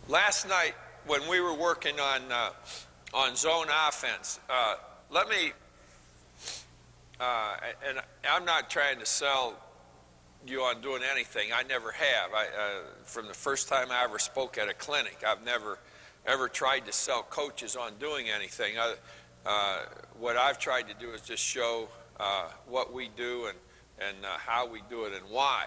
Last night when we were working on zone offense, let me, and I'm not trying to sell you on doing anything. I never have. From the first time I ever spoke at a clinic, I've never ever tried to sell coaches on doing anything. What I've tried to do is just show what we do and how we do it and why.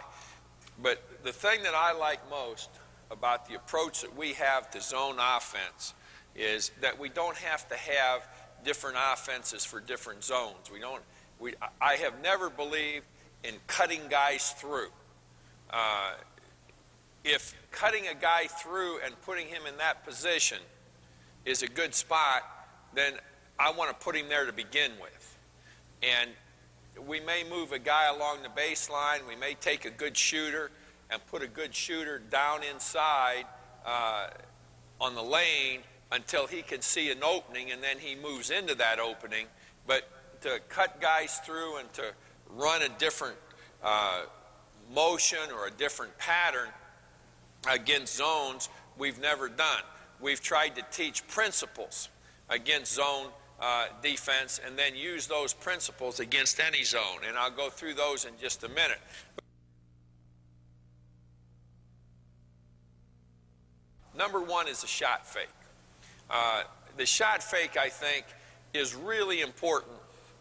But the thing that I like most about the approach that we have to zone offense is that we don't have to have different offenses for different zones. I have never believed in cutting guys through. If cutting a guy through and putting him in that position is a good spot, then I want to put him there to begin with. And we may move a guy along the baseline. We may take a good shooter and put a good shooter down inside on the lane until he can see an opening, and then he moves into that opening. But to cut guys through and to run a different motion or a different pattern against zones, we've never done. We've tried to teach principles against zone defense and then use those principles against any zone. And I'll go through those in just a minute. Number one is the shot fake. The shot fake, I think, is really important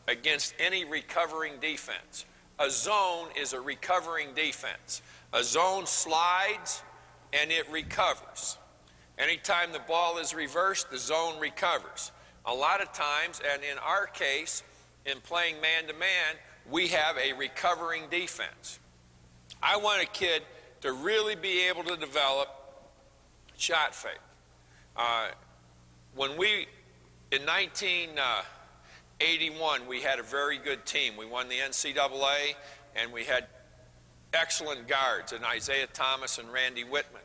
against any recovering defense. A zone is a recovering defense. A zone slides and it recovers. Anytime the ball is reversed, the zone recovers. A lot of times, and in our case, in playing man-to-man, we have a recovering defense. I want a kid to really be able to develop shot fake. In 1981, we had a very good team. We won the NCAA, and we had excellent guards in Isaiah Thomas and Randy Whitman.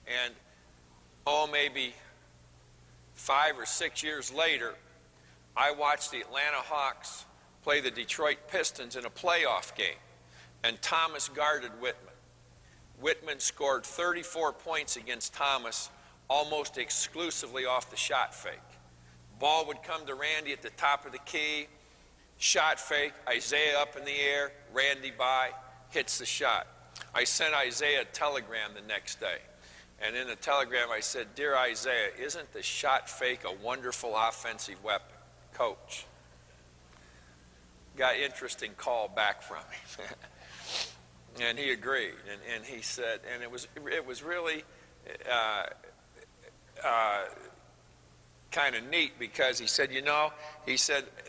And maybe 5 or 6 years later, I watched the Atlanta Hawks play the Detroit Pistons in a playoff game, and Thomas guarded Whitman. Whitman scored 34 points against Thomas almost exclusively off the shot fake. Ball would come to Randy at the top of the key, shot fake, Isaiah up in the air, Randy by, hits the shot. I sent Isaiah a telegram the next day. And in the telegram I said, "Dear Isaiah, isn't the shot fake a wonderful offensive weapon, coach?" Got interesting call back from him. And he agreed. And he said, and it was really kind of neat, because he said, the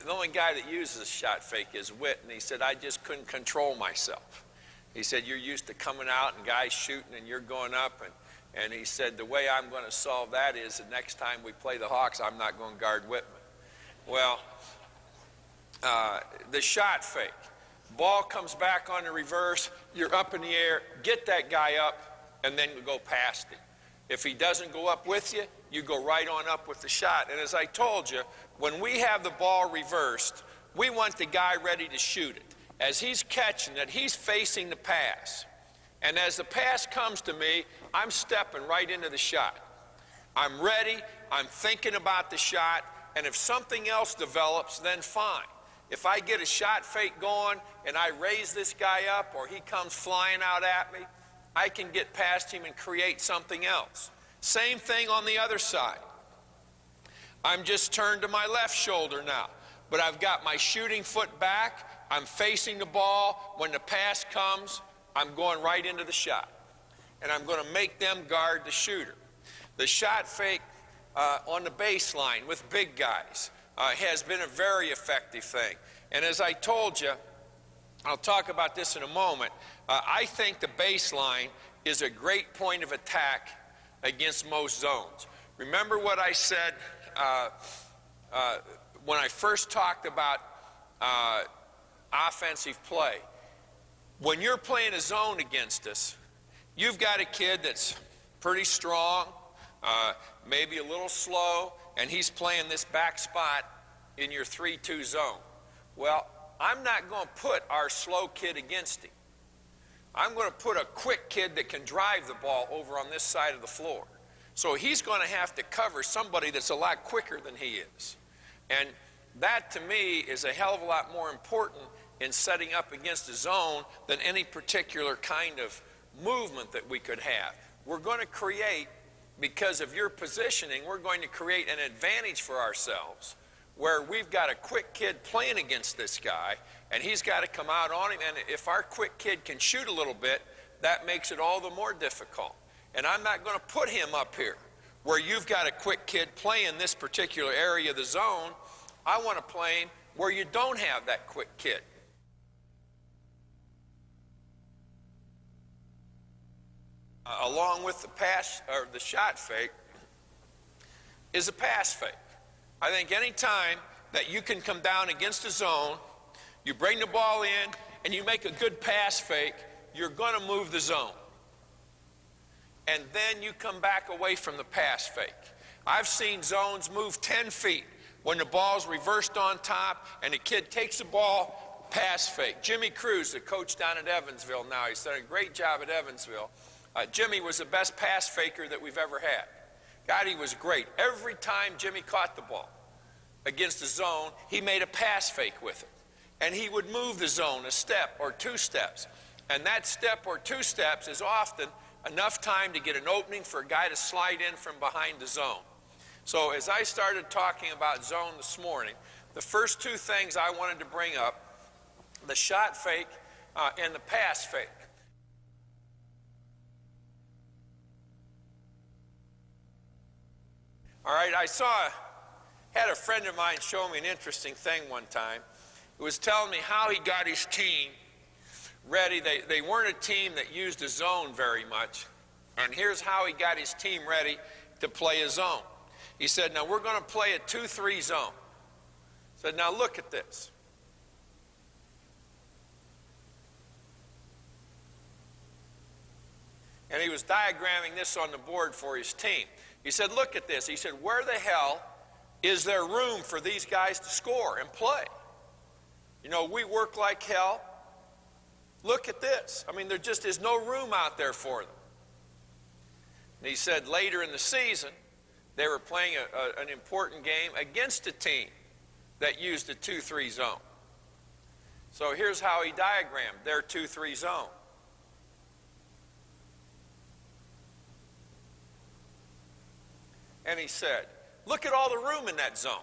only guy that uses a shot fake is Whit. And he said, I just couldn't control myself. He said, you're used to coming out and guys shooting and you're going up. And he said, the way I'm going to solve that is the next time we play the Hawks, I'm not going to guard Whitman. Well, the shot fake. Ball comes back on the reverse, you're up in the air, get that guy up, and then you go past him. If he doesn't go up with you, you go right on up with the shot. And as I told you, when we have the ball reversed, we want the guy ready to shoot it. As he's catching it, he's facing the pass. And as the pass comes to me, I'm stepping right into the shot. I'm ready, I'm thinking about the shot, and if something else develops, then fine. If I get a shot fake going and I raise this guy up, or he comes flying out at me, I can get past him and create something else. Same thing on the other side. I'm just turned to my left shoulder now, but I've got my shooting foot back, I'm facing the ball. When the pass comes, I'm going right into the shot. And I'm going to make them guard the shooter. The shot fake on the baseline with big guys has been a very effective thing. And as I told you, I'll talk about this in a moment, I think the baseline is a great point of attack against most zones. Remember what I said when I first talked about offensive play. When you're playing a zone against us, you've got a kid that's pretty strong, maybe a little slow, and he's playing this back spot in your 3-2 zone. Well, I'm not going to put our slow kid against him. I'm going to put a quick kid that can drive the ball over on this side of the floor. So he's going to have to cover somebody that's a lot quicker than he is. And that, to me, is a hell of a lot more important in setting up against a zone than any particular kind of movement that we could have. We're going to create, because of your positioning, we're going to create an advantage for ourselves where we've got a quick kid playing against this guy, and he's got to come out on him. And if our quick kid can shoot a little bit, that makes it all the more difficult. And I'm not going to put him up here where you've got a quick kid playing this particular area of the zone. I want to play him where you don't have that quick kid. Along with the pass or the shot fake is a pass fake. I think any time that you can come down against a zone, you bring the ball in and you make a good pass fake, you're going to move the zone. And then you come back away from the pass fake. I've seen zones move 10 feet when the ball's reversed on top and the kid takes the ball, pass fake. Jimmy Cruz, the coach down at Evansville now, he's done a great job at Evansville. Jimmy was the best pass faker that we've ever had. God, he was great. Every time Jimmy caught the ball against the zone, he made a pass fake with it. And he would move the zone a step or two steps. And that step or two steps is often enough time to get an opening for a guy to slide in from behind the zone. So as I started talking about zone this morning, the first two things I wanted to bring up, the shot fake and the pass fake. All right, had a friend of mine show me an interesting thing one time. He was telling me how he got his team ready. They weren't a team that used a zone very much. And here's how he got his team ready to play a zone. He said, now we're going to play a 2-3 zone. He said, now look at this. And he was diagramming this on the board for his team. He said, look at this. He said, where the hell is there room for these guys to score and play? You know, we work like hell. Look at this. I mean, there just is no room out there for them. And he said later in the season, they were playing an important game against a team that used a 2-3 zone. So here's how he diagrammed their 2-3 zone. And he said, look at all the room in that zone.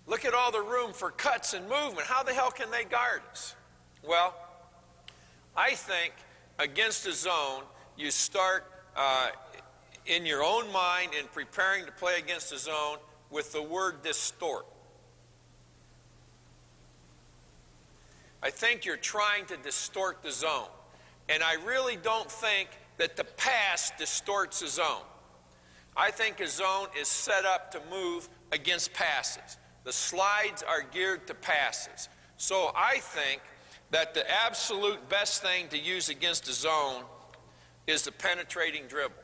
Look at all the room for cuts and movement. How the hell can they guard us? Well, I think against a zone, you start in your own mind in preparing to play against a zone with the word distort. I think you're trying to distort the zone. And I really don't think that the pass distorts a zone. I think a zone is set up to move against passes. The slides are geared to passes. So I think that the absolute best thing to use against a zone is the penetrating dribble.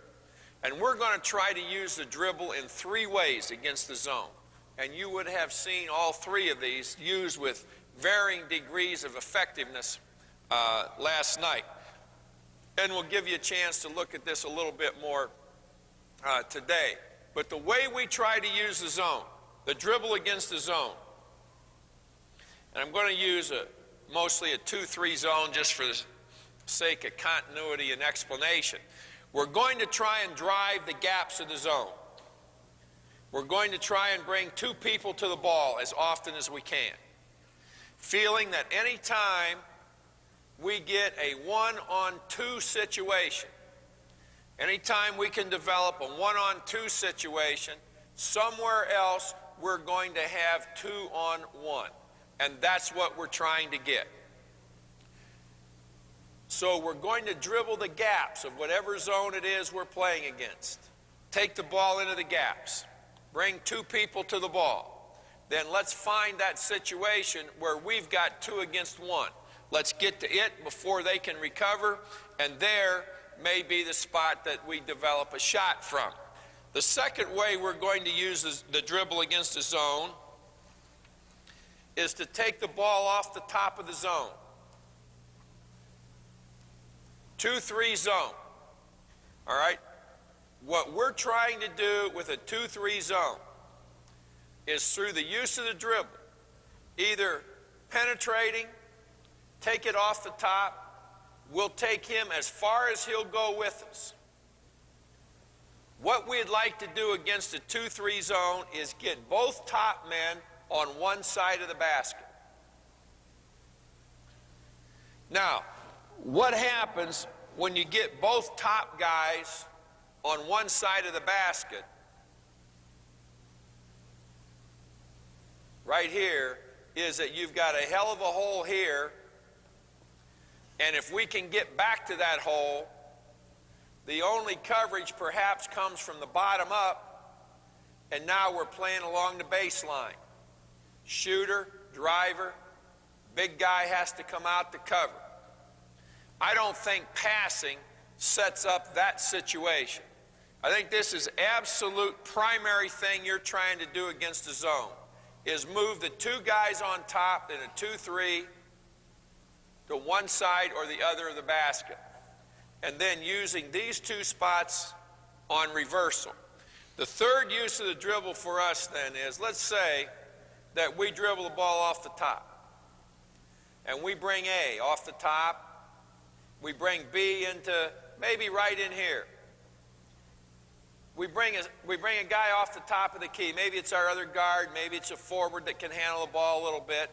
And we're going to try to use the dribble in 3 ways against the zone. And you would have seen all 3 of these used with varying degrees of effectiveness last night. And we'll give you a chance to look at this a little bit more today. But the way we try to use the zone, the dribble against the zone, and I'm going to use mostly a 2-3 zone just for the sake of continuity and explanation. We're going to try and drive the gaps of the zone. We're going to try and bring 2 people to the ball as often as we can, feeling that any time we get a 1-on-2 situation, anytime we can develop a 1-on-2 situation, somewhere else we're going to have 2-on-1. And that's what we're trying to get. So we're going to dribble the gaps of whatever zone it is we're playing against. Take the ball into the gaps. Bring 2 people to the ball. Then let's find that situation where we've got 2 against 1. Let's get to it before they can recover, and there may be the spot that we develop a shot from. The second way we're going to use the dribble against the zone is to take the ball off the top of the zone. 2-3 zone. All right? what we're trying to do with a 2-3 zone is through the use of the dribble, either penetrating, take it off the top, we'll take him as far as he'll go with us. What we'd like to do against a 2-3 zone is get both top men on one side of the basket. Now, what happens when you get both top guys on one side of the basket? Right here is that you've got a hell of a hole here, and if we can get back to that hole, the only coverage perhaps comes from the bottom up, and now we're playing along the baseline. Shooter, driver, big guy has to come out to cover. I don't think passing sets up that situation. I think this is absolute primary thing you're trying to do against the zone, is move the two guys on top in a 2-3 to one side or the other of the basket, and then using these two spots on reversal. The third use of the dribble for us then is, let's say that we dribble the ball off the top, and we bring A off the top, we bring B into maybe right in here. We bring a guy off the top of the key. Maybe it's our other guard, maybe it's a forward that can handle the ball a little bit.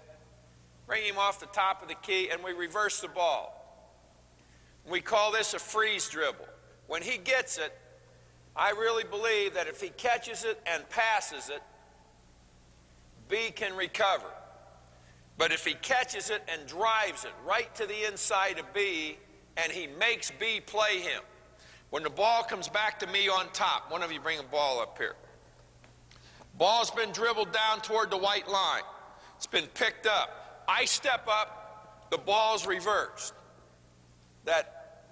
Bring him off the top of the key, and we reverse the ball. We call this a freeze dribble. When he gets it, I really believe that if he catches it and passes it, B can recover. But if he catches it and drives it right to the inside of B, and he makes B play him, when the ball comes back to me on top, one of you bring a ball up here. Ball's been dribbled down toward the white line. It's been picked up. I step up, the ball's reversed. That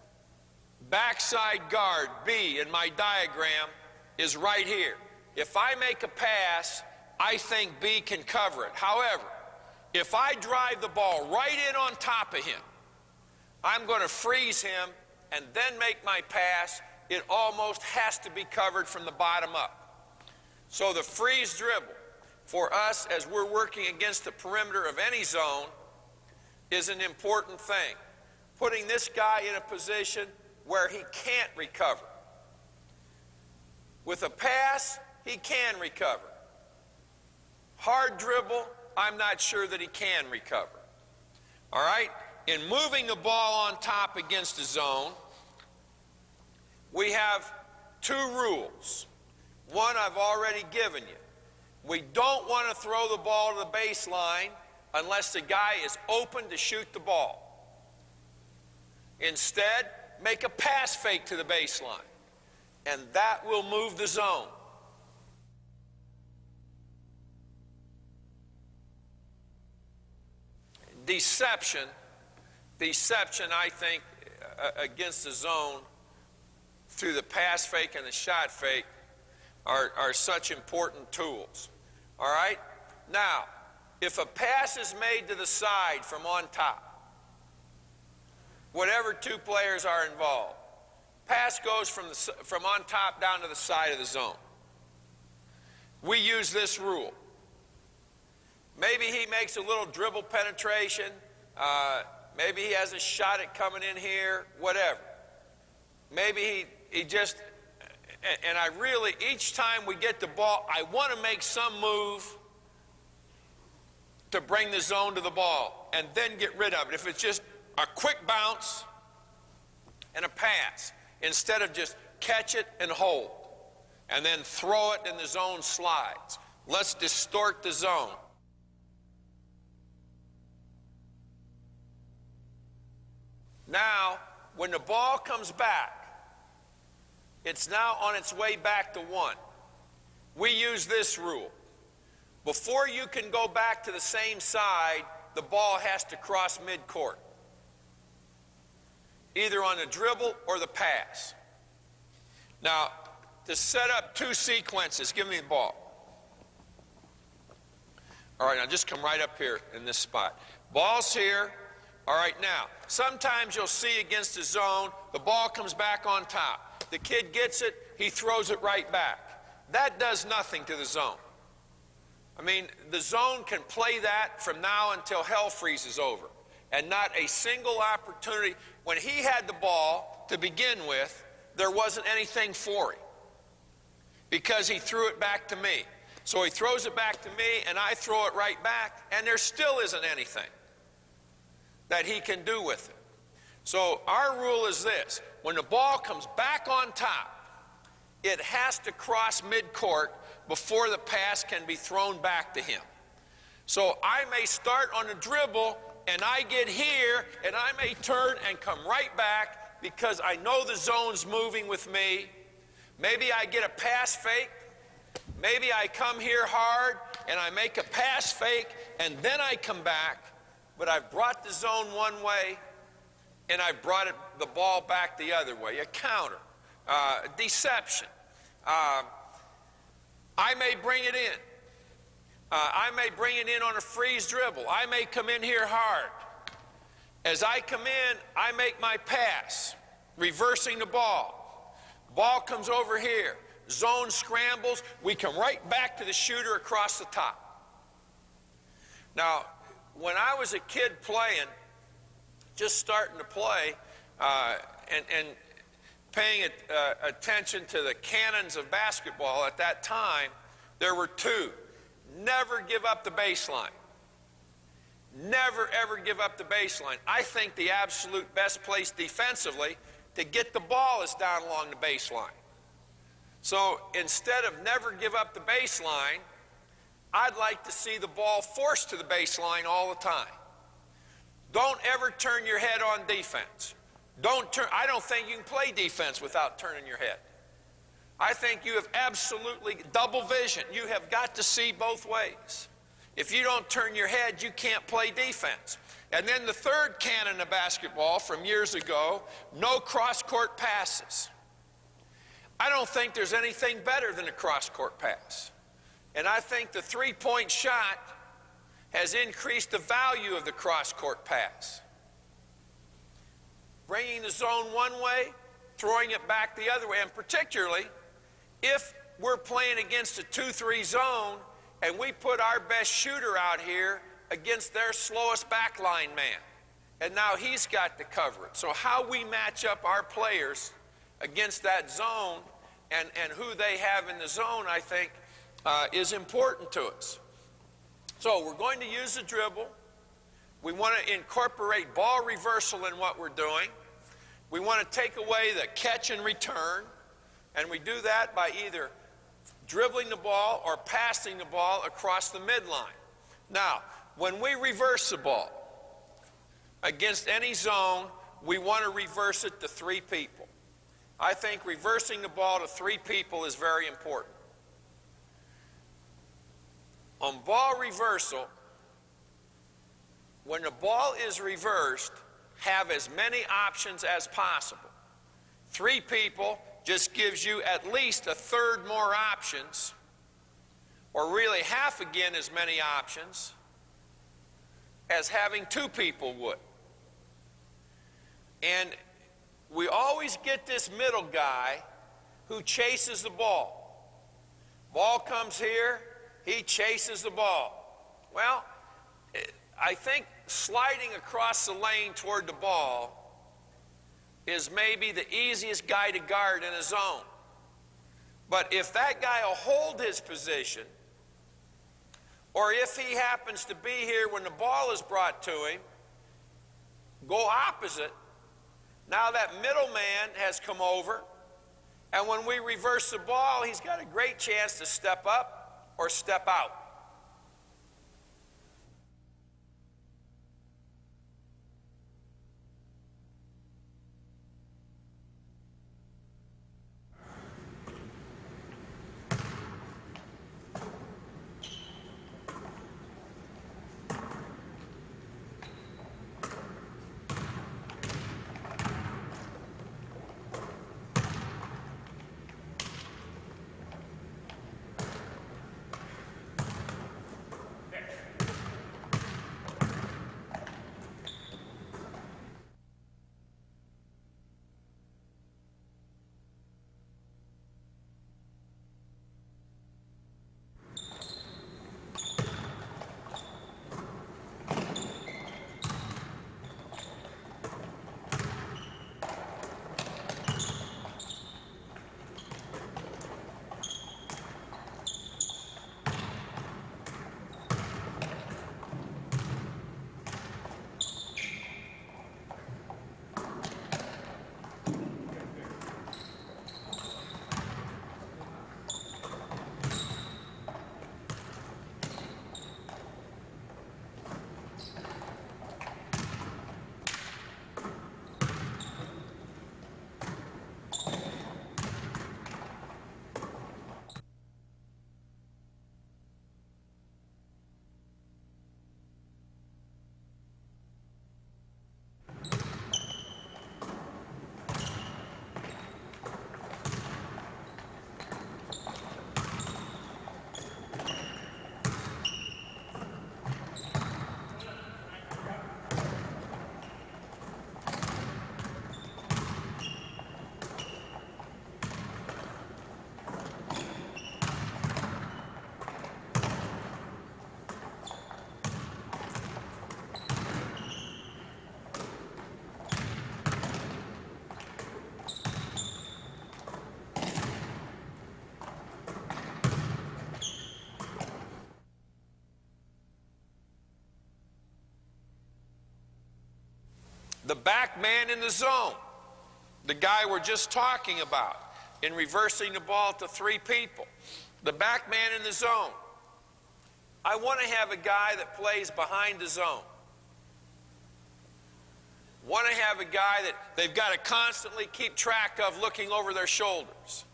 backside guard, B, in my diagram is right here. If I make a pass, I think B can cover it. However, if I drive the ball right in on top of him, I'm going to freeze him and then make my pass. It almost has to be covered from the bottom up. So the freeze dribble for us as we're working against the perimeter of any zone is an important thing. Putting this guy in a position where he can't recover. With a pass, he can recover. Hard dribble, I'm not sure that he can recover. All right? In moving the ball on top against a zone, we have two rules. One I've already given you. We don't want to throw the ball to the baseline unless the guy is open to shoot the ball. Instead, make a pass fake to the baseline, and that will move the zone. Deception, I think, against the zone through the pass fake and the shot fake are such important tools. All right? Now, if a pass is made to the side from on top, whatever two players are involved, pass goes from on top down to the side of the zone. We use this rule. Maybe he makes a little dribble penetration. Maybe he has a shot at coming in here, whatever. Maybe he just, and I really, each time we get the ball, I want to make some move to bring the zone to the ball and then get rid of it. If it's just a quick bounce and a pass, instead of just catch it and hold and then throw it and the zone slides. Let's distort the zone. Now, when the ball comes back, it's now on its way back to one. We use this rule. Before you can go back to the same side, the ball has to cross midcourt, either on the dribble or the pass. Now, to set up two sequences, give me the ball. All right, now just come right up here in this spot. Ball's here. All right, now, sometimes you'll see against the zone, the ball comes back on top. the kid gets it, he throws it right back. That does nothing to the zone. I mean, the zone can play that from now until hell freezes over. And not a single opportunity. When he had the ball to begin with, there wasn't anything for him, because he threw it back to me. So he throws it back to me, and I throw it right back, and there still isn't anything that he can do with it. So our rule is this: when the ball comes back on top, it has to cross midcourt before the pass can be thrown back to him. So I may start on a dribble, and I get here, and I may turn and come right back because I know the zone's moving with me. Maybe I get a pass fake. Maybe I come here hard, and I make a pass fake, and then I come back. But I've brought the zone one way, and I've brought the ball back the other way. A counter, deception. I may bring it in. I may bring it in on a freeze dribble. I may come in here hard. As I come in, I make my pass, reversing the ball. Ball comes over here. Zone scrambles. We come right back to the shooter across the top. Now, when I was a kid playing, just starting to play, and paying attention to the canons of basketball at that time, there were two. Never give up the baseline. Never, ever give up the baseline. I think the absolute best place defensively to get the ball is down along the baseline. So instead of never give up the baseline, I'd like to see the ball forced to the baseline all the time. Don't ever turn your head on defense. I don't think you can play defense without turning your head. I think you have absolutely double vision. You have got to see both ways. If you don't turn your head, you can't play defense. And then the third canon of basketball from years ago, no cross-court passes. I don't think there's anything better than a cross-court pass. And I think the three-point shot has increased the value of the cross-court pass. Bringing the zone one way, throwing it back the other way, and particularly if we're playing against a 2-3 zone and we put our best shooter out here against their slowest backline man, and now he's got to cover it. So how we match up our players against that zone and who they have in the zone, I think, is important to us. So we're going to use the dribble. We want to incorporate ball reversal in what we're doing. We want to take away the catch and return, and we do that by either dribbling the ball or passing the ball across the midline. Now, when we reverse the ball against any zone, we want to reverse it to 3 people. I think reversing the ball to 3 people is very important. On ball reversal, when the ball is reversed, have as many options as possible. 3 people just gives you at least a third more options, or really half again as many options as having 2 people would. And we always get this middle guy who chases the ball. Ball comes here, he chases the ball. Well, I think sliding across the lane toward the ball is maybe the easiest guy to guard in a zone. But if that guy will hold his position, or if he happens to be here when the ball is brought to him, go opposite, now that middleman has come over, and when we reverse the ball, he's got a great chance to step up or step out. The back man in the zone, the guy we're just talking about, in reversing the ball to 3 people. The back man in the zone. I want to have a guy that plays behind the zone. Want to have a guy that they've got to constantly keep track of looking over their shoulders.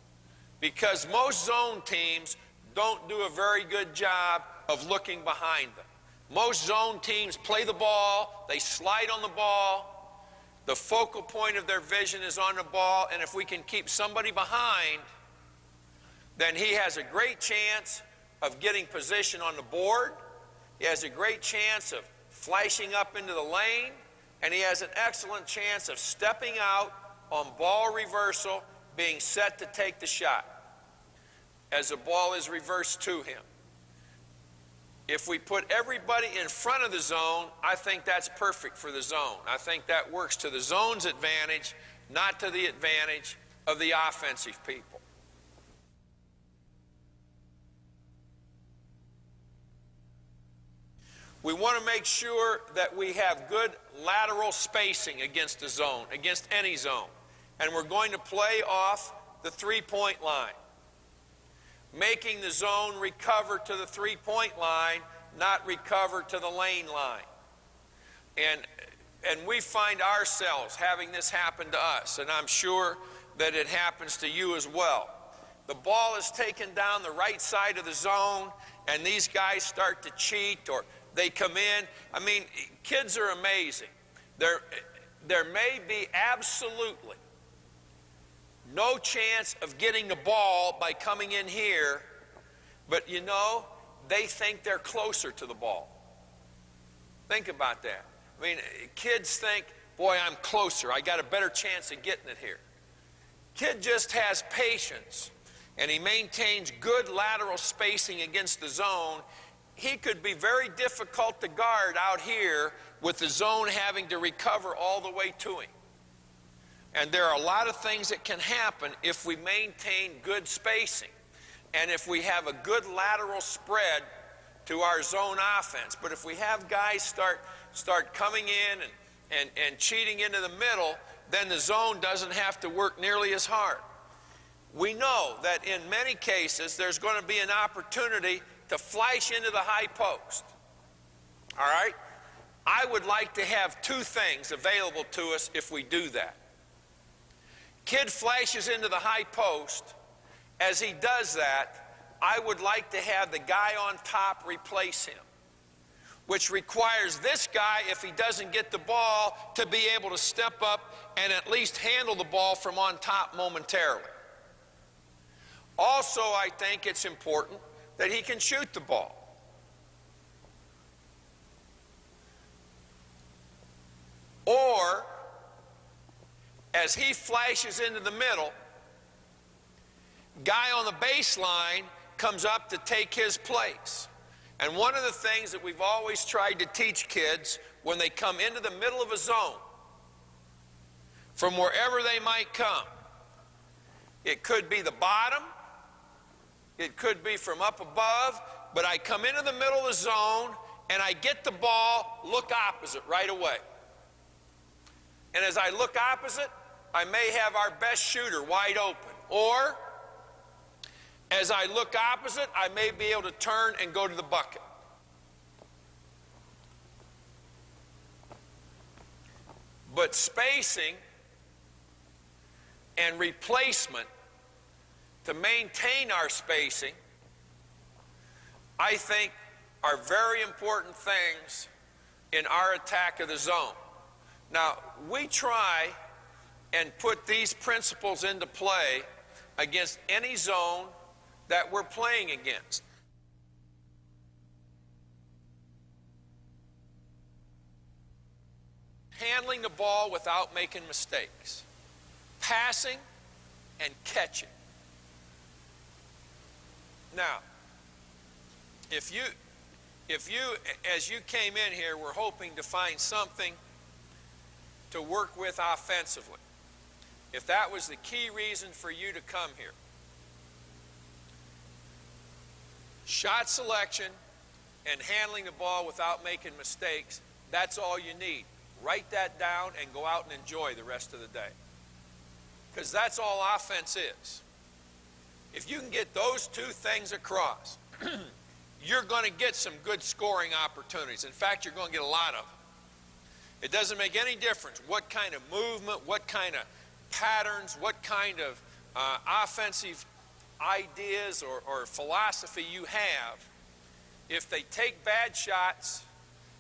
Because most zone teams don't do a very good job of looking behind them. Most zone teams play the ball, they slide on the ball, the focal point of their vision is on the ball, and if we can keep somebody behind, then he has a great chance of getting position on the board, he has a great chance of flashing up into the lane, and he has an excellent chance of stepping out on ball reversal, being set to take the shot as the ball is reversed to him. If we put everybody in front of the zone, I think that's perfect for the zone. I think that works to the zone's advantage, not to the advantage of the offensive people. We want to make sure that we have good lateral spacing against the zone, against any zone. And we're going to play off the three-point line, making the zone recover to the three-point line, not recover to the lane line. And we find ourselves having this happen to us, and I'm sure that it happens to you as well. The ball is taken down the right side of the zone, and these guys start to cheat, or they come in. I mean, kids are amazing. There may be absolutely no chance of getting the ball by coming in here, but you know, they think they're closer to the ball. Think about that. I mean, kids think, boy, I'm closer. I got a better chance of getting it here. Kid just has patience, and he maintains good lateral spacing against the zone. He could be very difficult to guard out here with the zone having to recover all the way to him. And there are a lot of things that can happen if we maintain good spacing and if we have a good lateral spread to our zone offense. But if we have guys start coming in and cheating into the middle, then the zone doesn't have to work nearly as hard. We know that in many cases there's going to be an opportunity to flash into the high post. All right? I would like to have 2 things available to us if we do that. Kid flashes into the high post. As he does that, I would like to have the guy on top replace him, which requires this guy, if he doesn't get the ball, to be able to step up and at least handle the ball from on top momentarily. Also, I think it's important that he can shoot the ball. Or, as he flashes into the middle, guy on the baseline comes up to take his place. And one of the things that we've always tried to teach kids when they come into the middle of a zone, from wherever they might come, it could be the bottom, it could be from up above, but I come into the middle of the zone and I get the ball, look opposite right away. And as I look opposite, I may have our best shooter wide open. Or, as I look opposite, I may be able to turn and go to the bucket. But spacing and replacement to maintain our spacing, I think, are very important things in our attack of the zone. Now, we try and put these principles into play against any zone that we're playing against. Handling the ball without making mistakes. Passing and catching. Now, if you, as you came in here, were hoping to find something to work with offensively, if that was the key reason for you to come here, shot selection and handling the ball without making mistakes, that's all you need. Write that down and go out and enjoy the rest of the day. Because that's all offense is. If you can get those two things across, you're going to get some good scoring opportunities. In fact, you're going to get a lot of them. It doesn't make any difference what kind of movement, what kind of patterns, what kind of offensive ideas or philosophy you have. If they take bad shots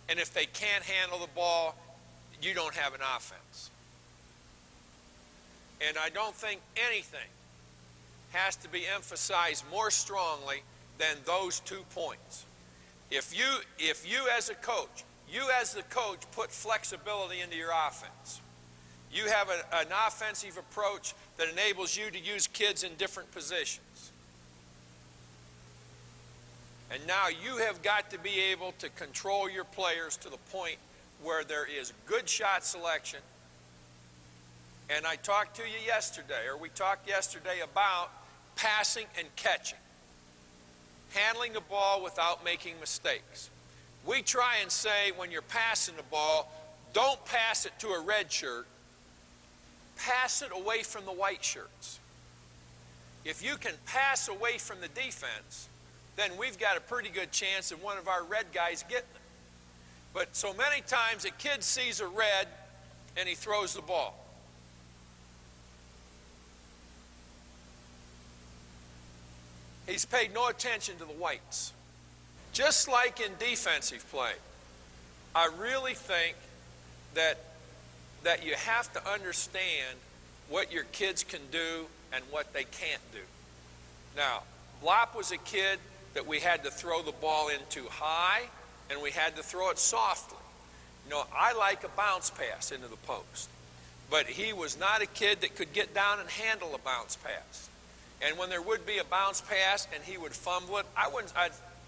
and if they can't handle the ball, you don't have an offense. And I don't think anything has to be emphasized more strongly than those 2 points. If you as a coach, put flexibility into your offense. You have an offensive approach that enables you to use kids in different positions. And now you have got to be able to control your players to the point where there is good shot selection. And I talked to you yesterday, or we talked yesterday about passing and catching. Handling the ball without making mistakes. We try and say when you're passing the ball, don't pass it to a red shirt. Pass it away from the white shirts. If you can pass away from the defense, then we've got a pretty good chance of one of our red guys getting it. But so many times a kid sees a red and he throws the ball. He's paid no attention to the whites. Just like in defensive play, I really think that you have to understand what your kids can do and what they can't do. Now, Blop was a kid that we had to throw the ball into high, and we had to throw it softly. You know, I like a bounce pass into the post, but he was not a kid that could get down and handle a bounce pass. And when there would be a bounce pass and he would fumble it, I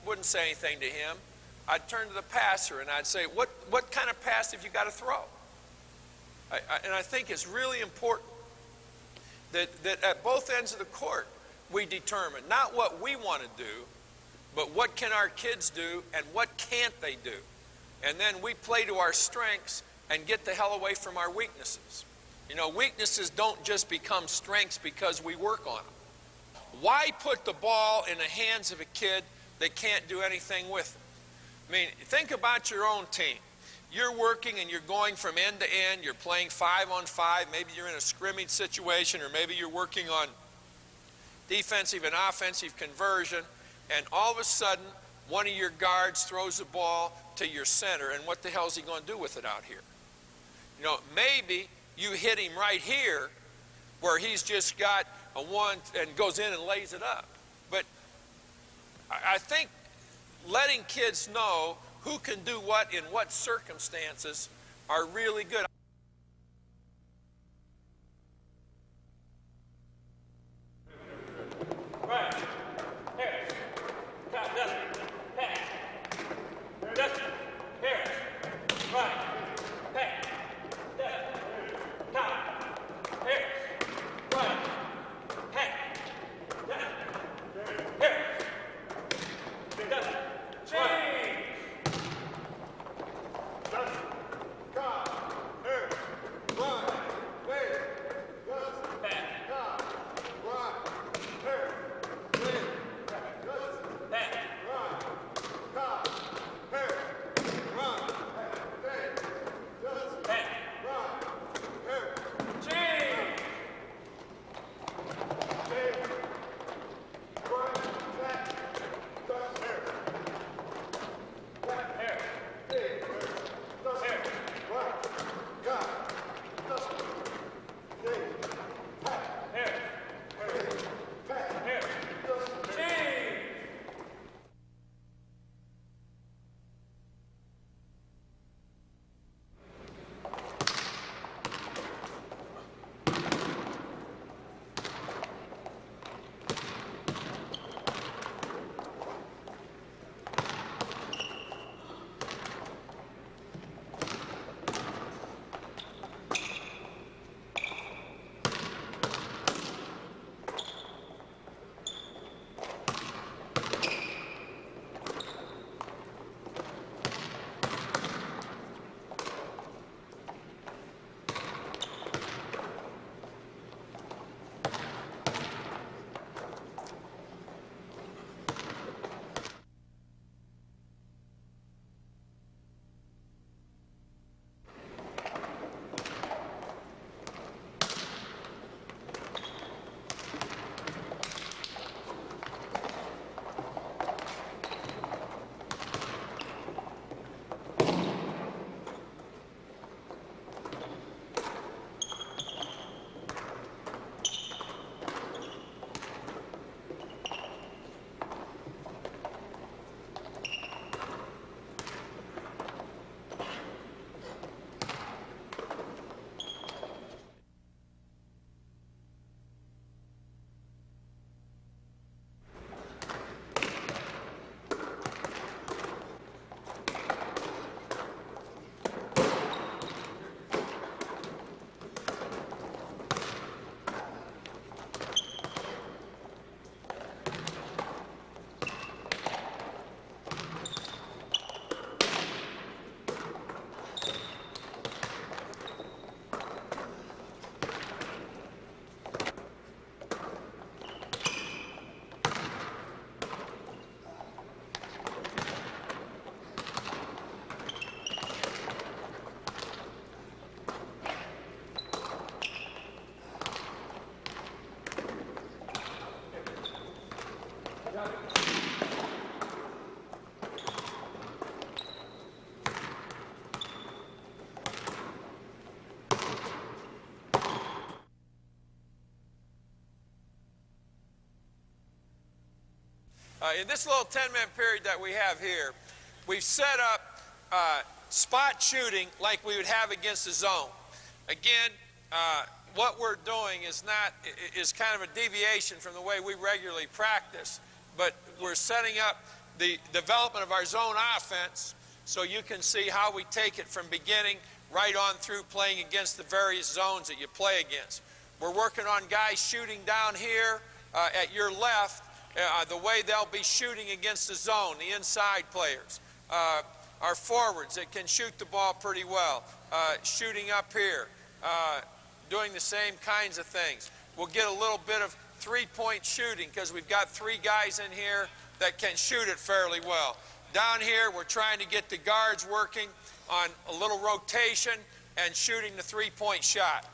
wouldn't say anything to him. I'd turn to the passer and I'd say, what kind of pass have you got to throw? And I think it's really important that at both ends of the court, we determine not what we want to do, but what can our kids do and what can't they do. And then we play to our strengths and get the hell away from our weaknesses. You know, weaknesses don't just become strengths because we work on them. Why put the ball in the hands of a kid that can't do anything with it? I mean, think about your own team. You're working and you're going from end to end. You're playing 5-on-5. Maybe you're in a scrimmage situation, or maybe you're working on defensive and offensive conversion, and all of a sudden, one of your guards throws the ball to your center, and what the hell is he going to do with it out here? You know, maybe you hit him right here where he's just got a one and goes in and lays it up. But I think letting kids know who can do what in what circumstances are really good. Right. Harris. Top Dustin. Pass. Dustin. Harris. Right. Pass. Dustin. Top. Harris. Right. Pass. Dustin. Harris. Dustin. Change. Dustin. Top. In this little 10-minute period that we have here, we've set up spot shooting like we would have against the zone. Again, what we're doing is kind of a deviation from the way we regularly practice, but we're setting up the development of our zone offense so you can see how we take it from beginning right on through playing against the various zones that you play against. We're working on guys shooting down here at your left, the way they'll be shooting against the zone, the inside players. Our forwards that can shoot the ball pretty well, shooting up here, doing the same kinds of things. We'll get a little bit of three-point shooting because we've got three guys in here that can shoot it fairly well. Down here, we're trying to get the guards working on a little rotation and shooting the three-point shot.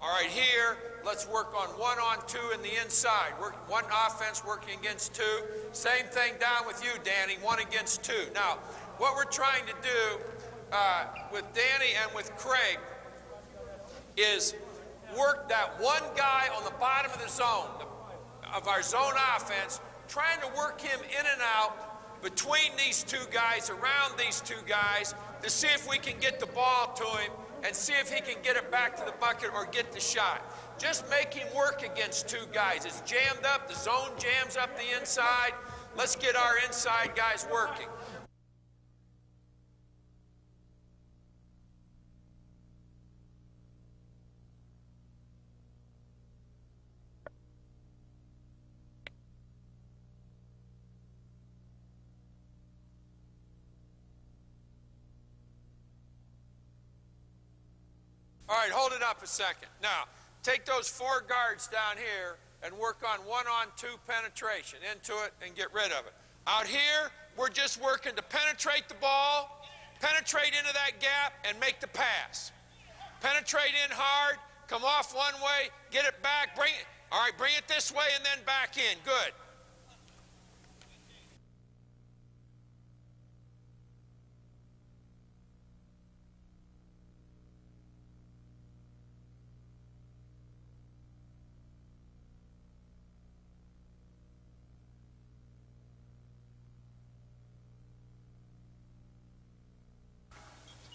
All right, here, let's work on 1-on-2 in the inside. One offense working against two. Same thing down with you, Danny, 1 against 2. Now, what we're trying to do with Danny and with Craig is work that one guy on the bottom of the zone, of our zone offense, trying to work him in and out between these two guys, around these two guys, to see if we can get the ball to him and see if he can get it back to the bucket or get the shot. Just make him work against two guys. It's jammed up, the zone jams up the inside. Let's get our inside guys working. All right, hold it up a second. Now, take those 4 guards down here and work on 1-on-2 penetration into it and get rid of it. Out here, we're just working to penetrate the ball, penetrate into that gap, and make the pass. Penetrate in hard, come off one way, get it back, bring it. All right, bring it this way and then back in. Good.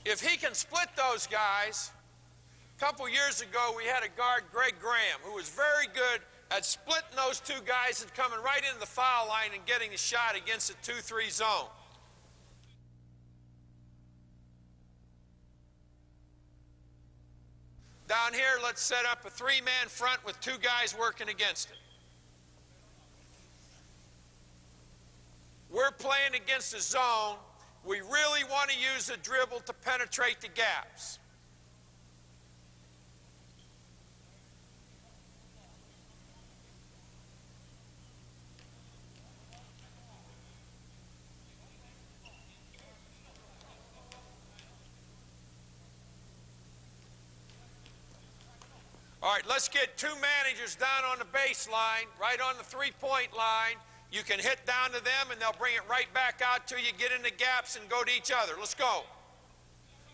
If he can split those guys, a couple years ago we had a guard, Greg Graham, who was very good at splitting those two guys and coming right into the foul line and getting a shot against a 2-3 zone. Down here, let's set up a 3-man front with 2 guys working against it. We're playing against a zone. We really want to use a dribble to penetrate the gaps. All right, let's get 2 managers down on the baseline, right on the 3-point line. You can hit down to them, and they'll bring it right back out to you. Get in the gaps and go to each other. Let's go.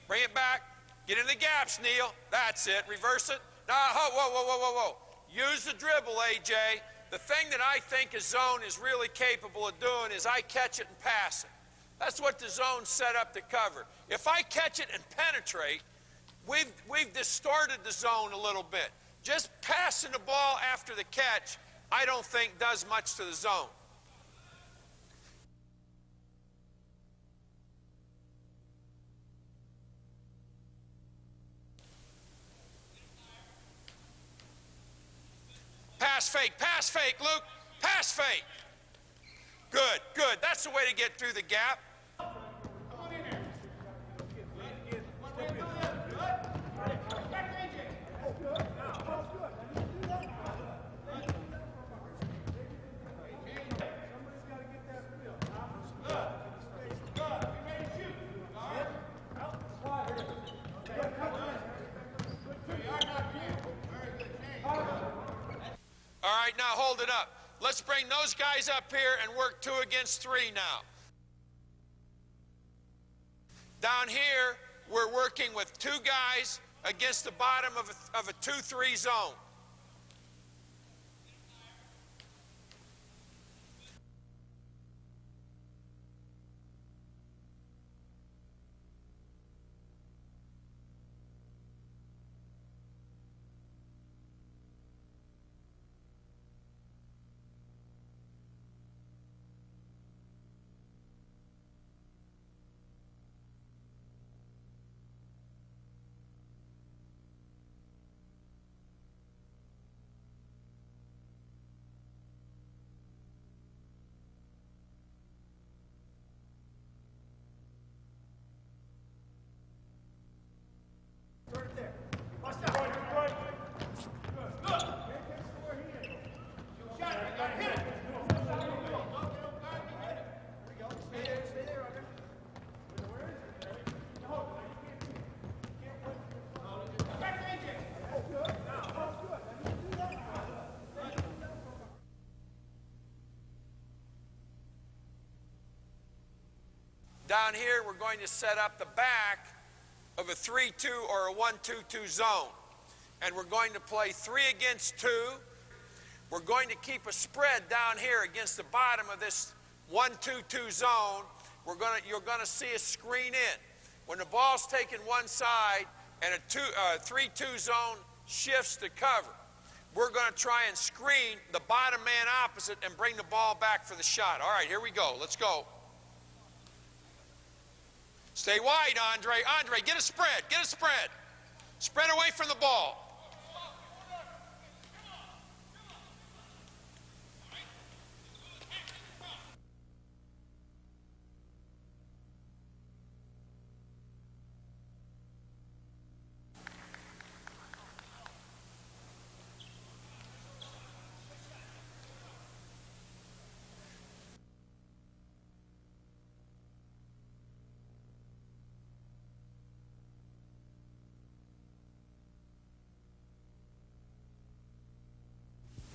Bring it back. Get in the gaps, Neil. That's it. Reverse it. Now, whoa. Use the dribble, AJ. The thing that I think a zone is really capable of doing is I catch it and pass it. That's what the zone's set up to cover. If I catch it and penetrate, we've distorted the zone a little bit. Just passing the ball after the catch, I don't think does much to the zone. Pass fake, Luke. Pass fake. Good. That's the way to get through the gap. All right, now hold it up. Let's bring those guys up here and work 2 against 3 now. Down here, we're working with 2 guys against the bottom of a 2-3 zone. Down here, we're going to set up the back of a 3-2 or a 1-2-2 zone. And we're going to play 3 against 2. We're going to keep a spread down here against the bottom of this 1-2-2 zone. You're going to see a screen in. When the ball's taken one side and a 3-2 zone shifts to cover, we're going to try and screen the bottom man opposite and bring the ball back for the shot. All right, here we go. Let's go. Stay wide, Andre. Andre, get a spread. Get a spread. Spread away from the ball.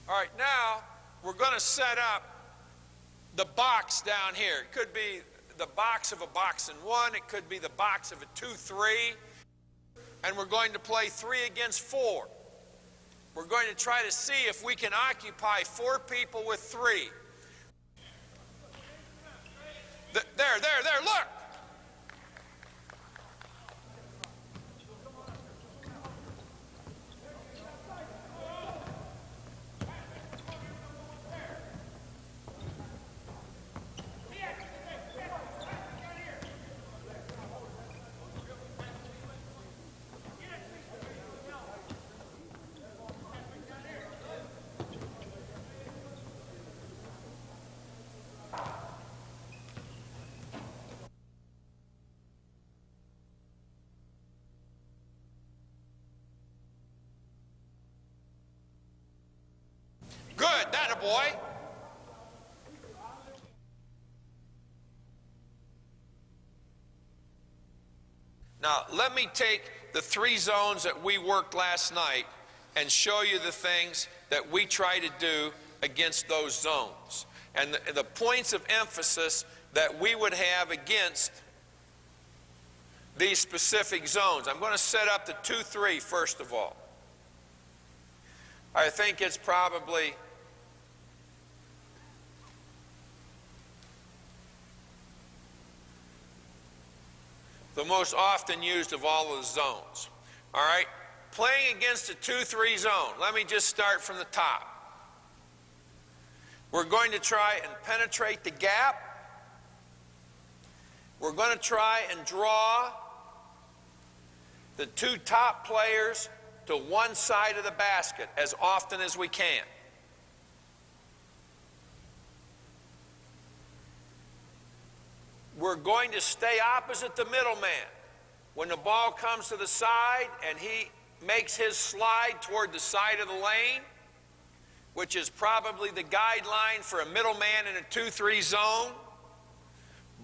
All right, now we're going to set up the box down here. It could be the box of a box and 1. It could be the box of a 2-3. And we're going to play 3 against 4. We're going to try to see if we can occupy 4 people with 3. There, look. Attaboy. Now, let me take the 3 zones that we worked last night and show you the things that we try to do against those zones and the points of emphasis that we would have against these specific zones. I'm going to set up the 2-3 first of all. I think it's probably the most often used of all of the zones. All right? Playing against a 2-3 zone. Let me just start from the top. We're going to try and penetrate the gap. We're going to try and draw the 2 top players to one side of the basket as often as we can. We're going to stay opposite the middleman. When the ball comes to the side and he makes his slide toward the side of the lane, which is probably the guideline for a middleman in a 2-3 zone,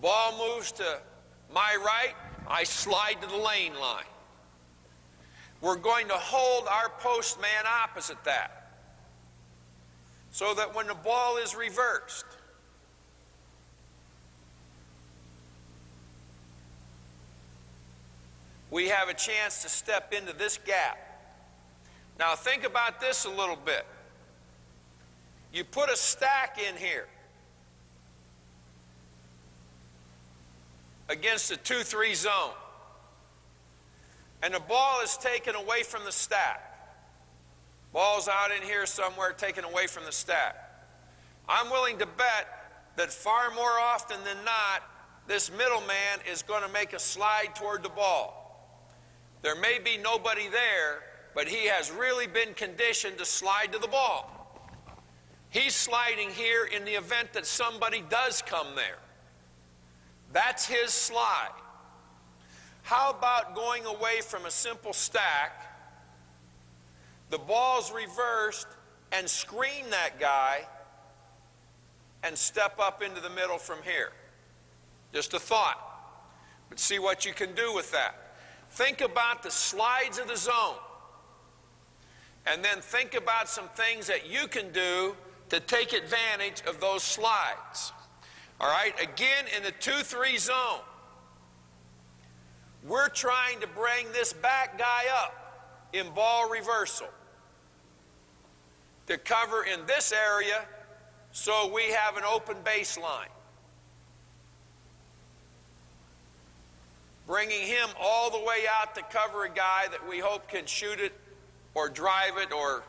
ball moves to my right, I slide to the lane line. We're going to hold our post man opposite that so that when the ball is reversed, we have a chance to step into this gap. Now think about this a little bit. You put a stack in here against a 2-3 zone, and the ball is taken away from the stack. Ball's out in here somewhere, taken away from the stack. I'm willing to bet that far more often than not, this middleman is going to make a slide toward the ball. There may be nobody there, but he has really been conditioned to slide to the ball. He's sliding here in the event that somebody does come there. That's his slide. How about going away from a simple stack, the ball's reversed, and screen that guy and step up into the middle from here? Just a thought. But see what you can do with that. Think about the slides of the zone. And then think about some things that you can do to take advantage of those slides. All right, again, in the 2-3 zone, we're trying to bring this back guy up in ball reversal to cover in this area so we have an open baseline. Bringing him all the way out to cover a guy that we hope can shoot it or drive it or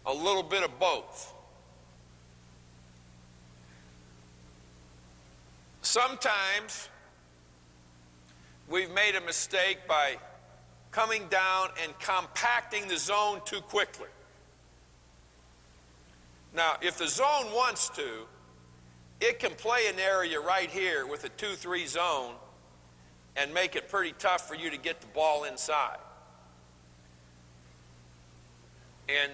a little bit of both. Sometimes we've made a mistake by coming down and compacting the zone too quickly. Now, if the zone wants to, it can play an area right here with a 2-3 zone and make it pretty tough for you to get the ball inside. And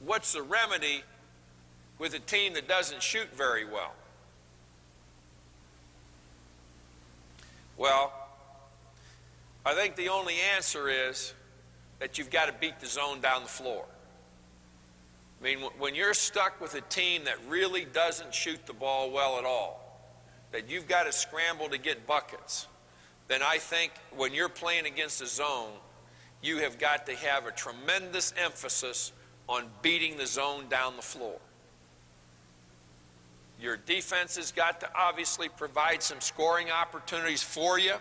what's the remedy with a team that doesn't shoot very well? Well, I think the only answer is that you've got to beat the zone down the floor. I mean, when you're stuck with a team that really doesn't shoot the ball well at all, that you've got to scramble to get buckets, then I think when you're playing against a zone, you have got to have a tremendous emphasis on beating the zone down the floor. Your defense has got to obviously provide some scoring opportunities for you.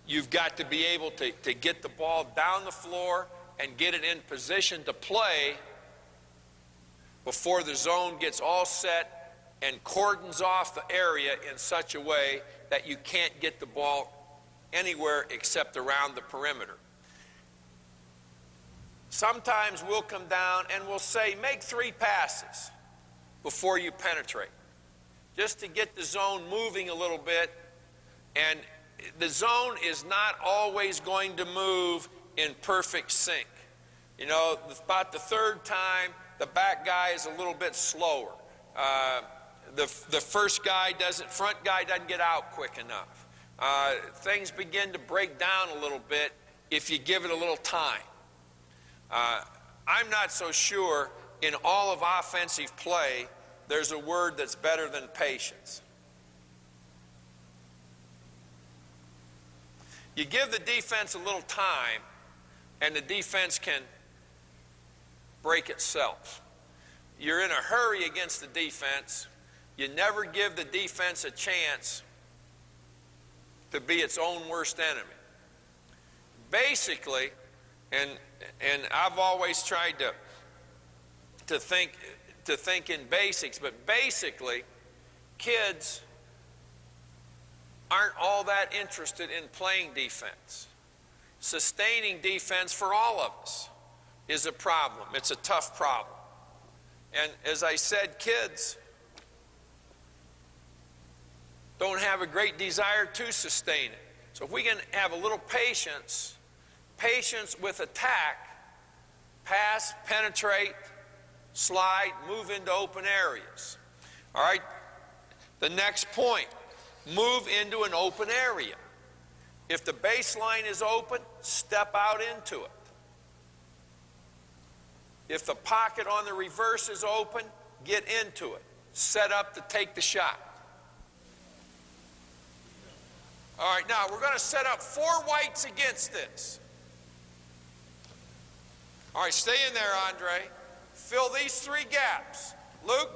You've got to be able to get the ball down the floor and get it in position to play before the zone gets all set and cordons off the area in such a way that you can't get the ball anywhere except around the perimeter. Sometimes we'll come down and we'll say, make 3 passes before you penetrate, just to get the zone moving a little bit. And the zone is not always going to move in perfect sync. You know, about the third time, the back guy is a little bit slower. The front guy doesn't get out quick enough. Things begin to break down a little bit if you give it a little time. I'm not so sure in all of offensive play there's a word that's better than patience. You give the defense a little time, and the defense can break itself. You're in a hurry against the defense. You never give the defense a chance to be its own worst enemy. Basically, and I've always tried to think in basics, but basically, kids aren't all that interested in playing defense. Sustaining defense for all of us is a problem. It's a tough problem. And as I said, kids don't have a great desire to sustain it. So if we can have a little patience with attack, pass, penetrate, slide, move into open areas. All right, the next point, move into an open area. If the baseline is open, step out into it. If the pocket on the reverse is open, get into it. Set up to take the shot. All right, now we're going to set up 4 whites against this. All right, stay in there, Andre. Fill these 3 gaps. Luke,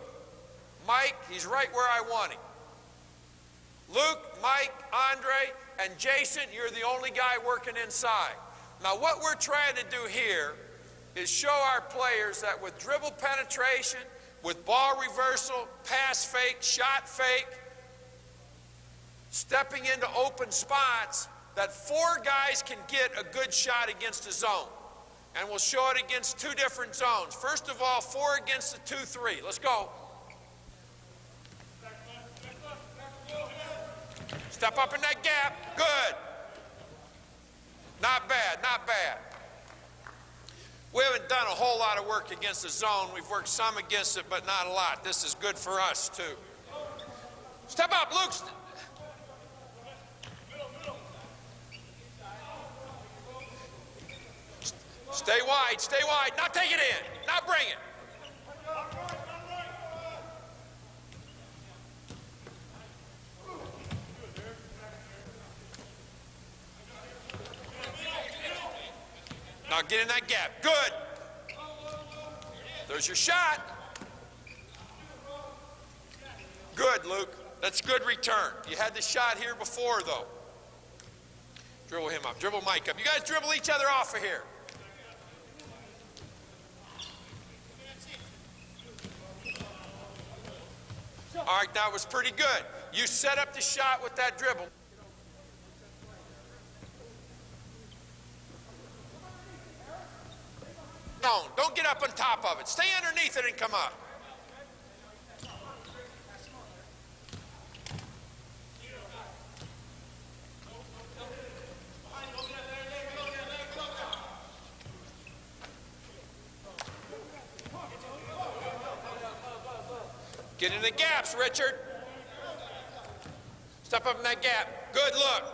Mike, he's right where I want him. Luke, Mike, Andre, and Jason, you're the only guy working inside. Now what we're trying to do here is show our players that with dribble penetration, with ball reversal, pass fake, shot fake, stepping into open spots, that 4 guys can get a good shot against a zone. And we'll show it against 2 different zones. First of all, 4 against the 2-3. Let's go. Step up in that gap. Good. Not bad, not bad. We haven't done a whole lot of work against the zone. We've worked some against it, but not a lot. This is good for us, too. Step up, Luke. Stay wide, stay wide. Now take it in. Now bring it. Now get in that gap. Good. There's your shot. Good, Luke. That's good return. You had the shot here before, though. Dribble him up. Dribble Mike up. You guys dribble each other off of here. All right, that was pretty good. You set up the shot with that dribble. Don't get up on top of it. Stay underneath it and come up. Get in the gaps, Richard. Step up in that gap. Good look.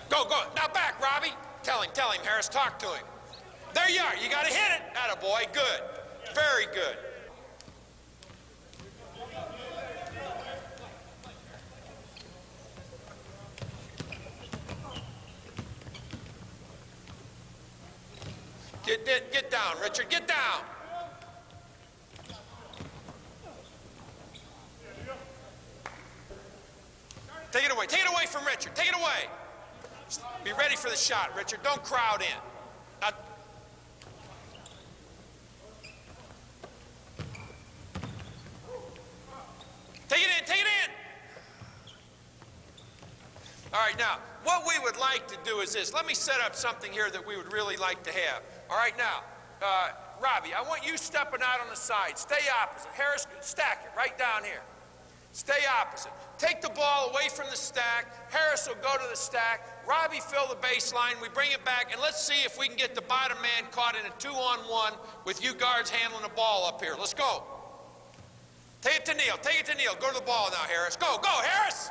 Go, go. Now back, Robbie. Tell him, Harris. Talk to him. There you are. You got to hit it. Attaboy. Good. Very good. Get down, Richard. Get down. Take it away. Take it away from Richard. Take it away. Be ready for the shot, Richard. Don't crowd in. Now, take it in. Take it in. All right. right, now, what we would like to do is this. Let me set up something here that we would really like to have. All right, now, Robbie, I want you stepping out on the side. Stay opposite. Harris, stack it right down here. Stay opposite. Take the ball away from the stack. Harris will go to the stack. Robbie, fill the baseline. We bring it back, and let's see if we can get the bottom man caught in a 2-on-1 with you guards handling the ball up here. Let's go. Take it to Neil. Take it to Neil. Go to the ball now, Harris. Go, go, Harris.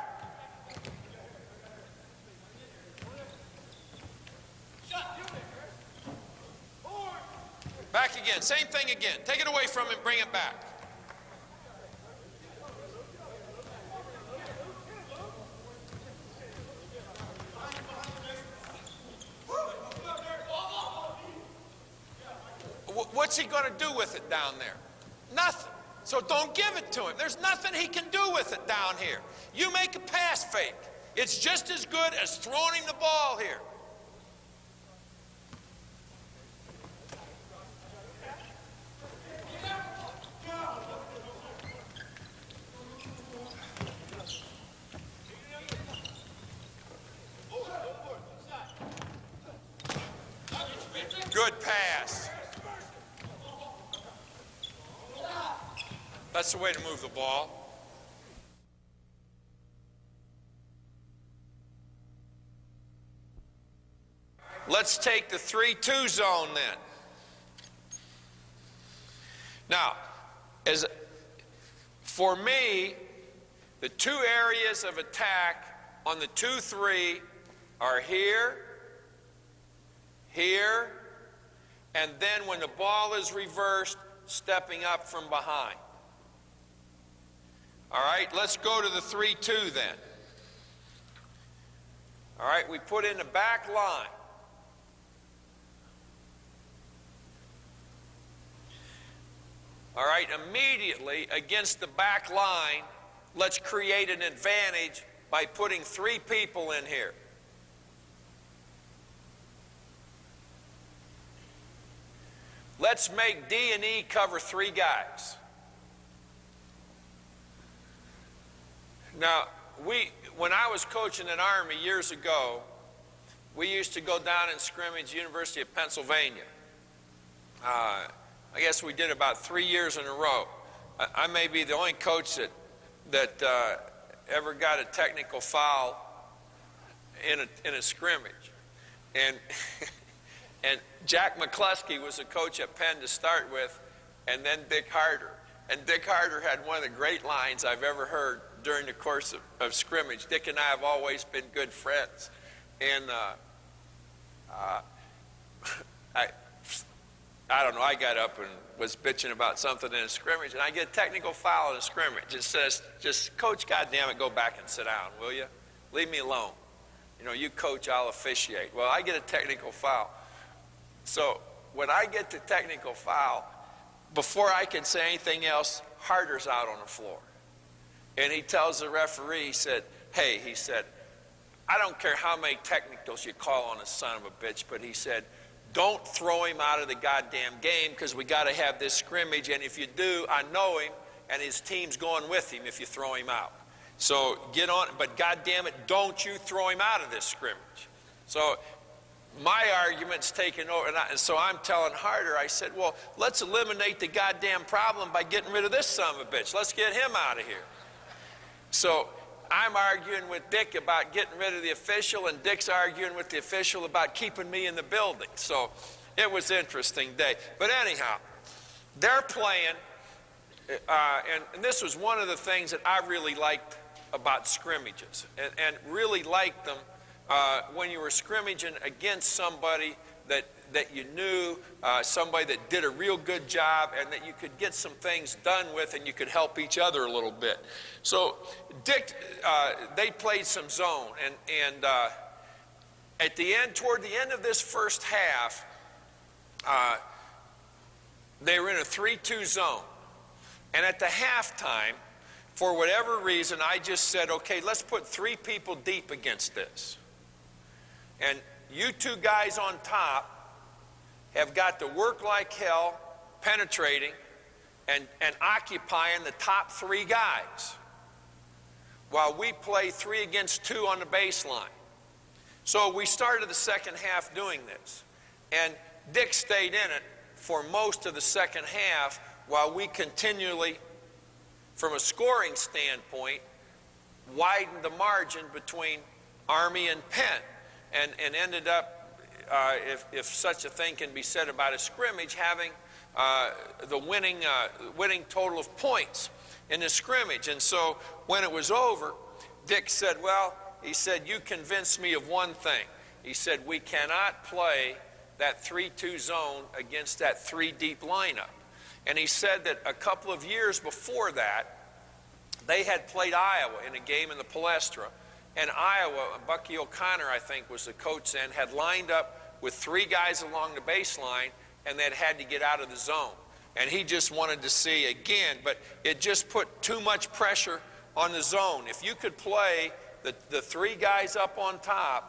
Back again. Same thing again. Take it away from him. Bring it back. What's he going to do with it down there? Nothing. So don't give it to him. There's nothing he can do with it down here. You make a pass fake. It's just as good as throwing him the ball here. Good pass. That's the way to move the ball. Let's take the 3-2 zone then. Now, for me, the two areas of attack on the 2-3 are here, here, and then when the ball is reversed, stepping up from behind. All right, let's go to the 3-2 then. All right, we put in the back line. All right, immediately against the back line, let's create an advantage by putting 3 people in here. Let's make D and E cover 3 guys. Now, when I was coaching in Army years ago, we used to go down and scrimmage University of Pennsylvania. I guess we did about 3 years in a row. I may be the only coach that ever got a technical foul in a scrimmage. And and Jack McCluskey was a coach at Penn to start with, and then Dick Harder. And Dick Harder had one of the great lines I've ever heard during the course of scrimmage. Dick and I have always been good friends. And I don't know, I got up and was bitching about something in a scrimmage, and I get a technical foul in a scrimmage. It says, just, Coach, goddammit, go back and sit down, will you? Leave me alone. You know, you coach, I'll officiate. Well, I get a technical foul. So when I get the technical foul, before I can say anything else, Harder's out on the floor. And he tells the referee, he said, hey, he said, I don't care how many technicals you call on a son of a bitch, but he said, don't throw him out of the goddamn game because we got to have this scrimmage, and if you do, I know him, and his team's going with him if you throw him out. So get on, but goddamn it, don't you throw him out of this scrimmage. So my argument's taken over, and so I'm telling Harder, I said, well, let's eliminate the goddamn problem by getting rid of this son of a bitch. Let's get him out of here. So I'm arguing with Dick about getting rid of the official, and Dick's arguing with the official about keeping me in the building. So it was an interesting day. But anyhow, they're playing, and this was one of the things that I really liked about scrimmages, and really liked them when you were scrimmaging against somebody that you knew, somebody that did a real good job, and that you could get some things done with, and you could help each other a little bit. So Dick, they played some zone, and at the end, toward the end of this first half, they were in a 3-2 zone. And at the halftime, for whatever reason, I just said, okay, let's put 3 people deep against this. And you 2 guys on top have got to work like hell, penetrating and occupying the top 3 guys, while we play 3 against 2 on the baseline. So we started the second half doing this. And Dick stayed in it for most of the second half while we continually, from a scoring standpoint, widened the margin between Army and Penn, and ended up, if such a thing can be said about a scrimmage, having the winning total of points in the scrimmage. And so when it was over, Dick said, well, he said, you convinced me of one thing. He said, we cannot play that 3-2 zone against that 3-deep lineup. And he said that a couple of years before that, they had played Iowa in a game in the Palestra. And Iowa, Bucky O'Connor, I think, was the coach then, had lined up with 3 guys along the baseline, and they'd had to get out of the zone. And he just wanted to see again, but it just put too much pressure on the zone. If you could play the 3 guys up on top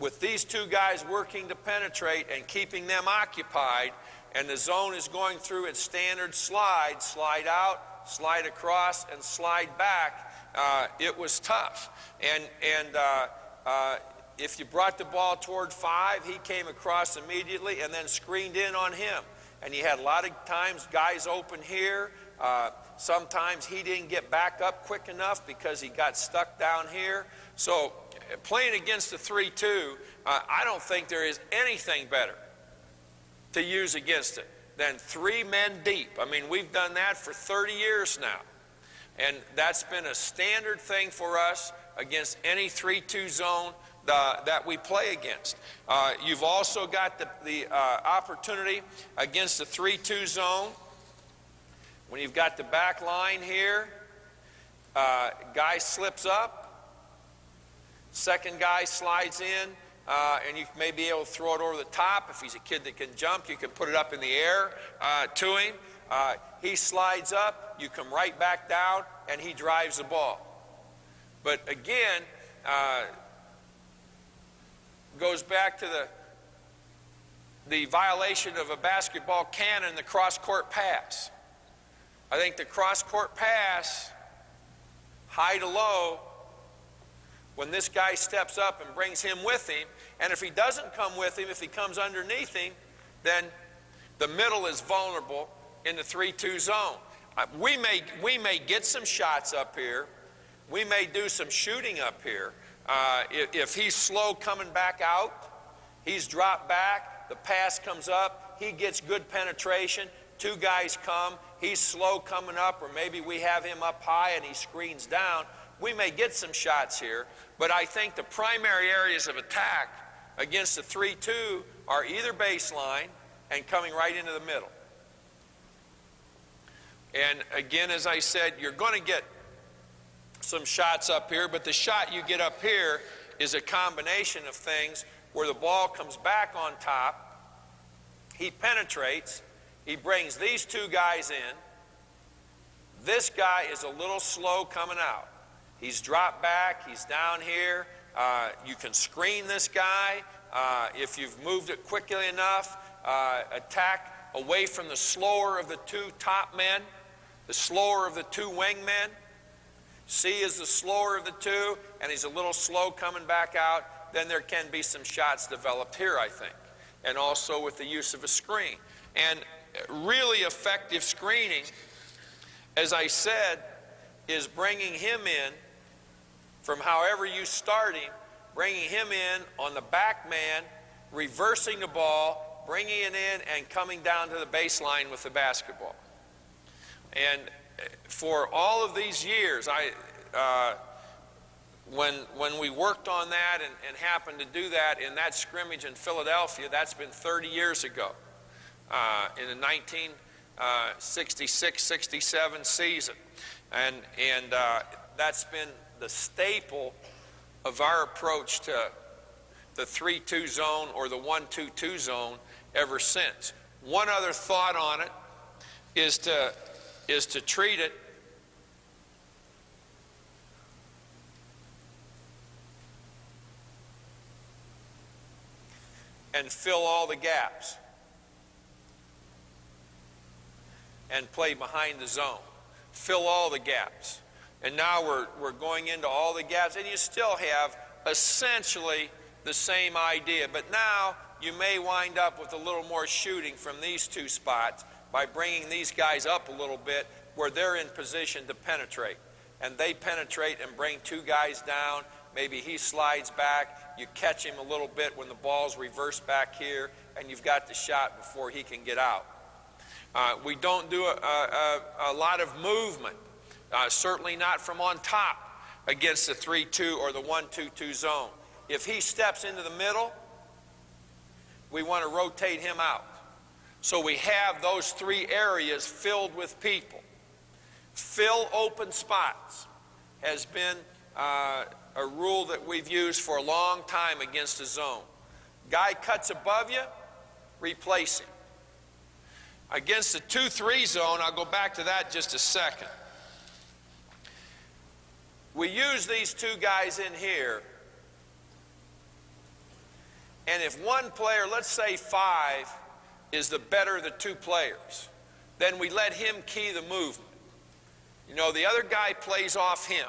with these 2 guys working to penetrate and keeping them occupied, and the zone is going through its standard slide out, slide across, and slide back, it was tough. And if you brought the ball toward 5, he came across immediately and then screened in on him. And you had a lot of times guys open here. Sometimes he didn't get back up quick enough because he got stuck down here. So playing against the 3-2, I don't think there is anything better to use against it than 3 men deep. I mean, we've done that for 30 years now. And that's been a standard thing for us against any 3-2 zone that we play against. You've also got the opportunity against the 3-2 zone. When you've got the back line here, guy slips up, second guy slides in, and you may be able to throw it over the top. If he's a kid that can jump, you can put it up in the air to him. He slides up, you come right back down, and he drives the ball. But again, goes back to the violation of a basketball canon, the cross-court pass. I think the cross-court pass, high to low, when this guy steps up and brings him with him, and if he doesn't come with him, if he comes underneath him, then the middle is vulnerable in the 3-2 zone. We may get some shots up here. We may do some shooting up here. If he's slow coming back out, he's dropped back, the pass comes up, he gets good penetration, 2 guys come, he's slow coming up, or maybe we have him up high and he screens down. We may get some shots here, but I think the primary areas of attack against the 3-2 are either baseline and coming right into the middle. And again, as I said, you're going to get some shots up here, but the shot you get up here is a combination of things where the ball comes back on top, he penetrates, he brings these 2 guys in, this guy is a little slow coming out. He's dropped back, he's down here, you can screen this guy, if you've moved it quickly enough, attack away from the slower of the 2 top men, the slower of the 2 wing men. C is the slower of the 2, and he's a little slow coming back out. Then there can be some shots developed here, I think, and also with the use of a screen. And really effective screening, as I said, is bringing him in from however you start him, bringing him in on the back man, reversing the ball, bringing it in, and coming down to the baseline with the basketball. And for all of these years, when we worked on that and happened to do that in that scrimmage in Philadelphia, that's been 30 years ago, in the 1966-67 season. And that's been the staple of our approach to the 3-2 zone or the 1-2-2 zone ever since. One other thought on it is to treat it and fill all the gaps and play behind the zone. Fill all the gaps. And now we're going into all the gaps, and you still have essentially the same idea. But now you may wind up with a little more shooting from these two spots by bringing these guys up a little bit where they're in position to penetrate. And they penetrate and bring two guys down. Maybe he slides back. You catch him a little bit when the ball's reversed back here, and you've got the shot before he can get out. We don't do a lot of movement, certainly not from on top against the 3-2 or the 1-2-2 zone. If he steps into the middle, we want to rotate him out. So we have those three areas filled with people. Fill open spots has been a rule that we've used for a long time against a zone. Guy cuts above you, replace him. Against the 2-3 zone, I'll go back to that just a second. We use these two guys in here, and if one player, let's say 5, is the better of the two players, then we let him key the movement. You know, the other guy plays off him.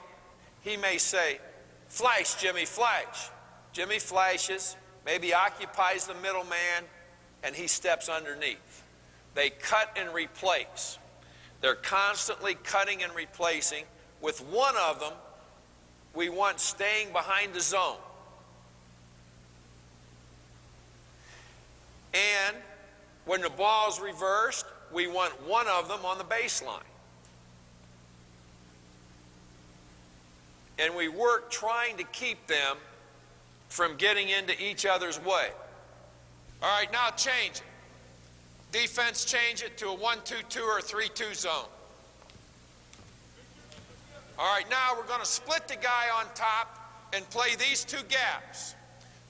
He may say, "Flash, Jimmy, flash." Jimmy flashes, maybe occupies the middle man, and he steps underneath. They cut and replace. They're constantly cutting and replacing. With one of them, we want staying behind the zone. And when the ball's reversed, we want one of them on the baseline. And we work trying to keep them from getting into each other's way. All right, now change it. Defense, change it to a 1-2-2 or a 3-2 zone. All right, now we're going to split the guy on top and play these two gaps.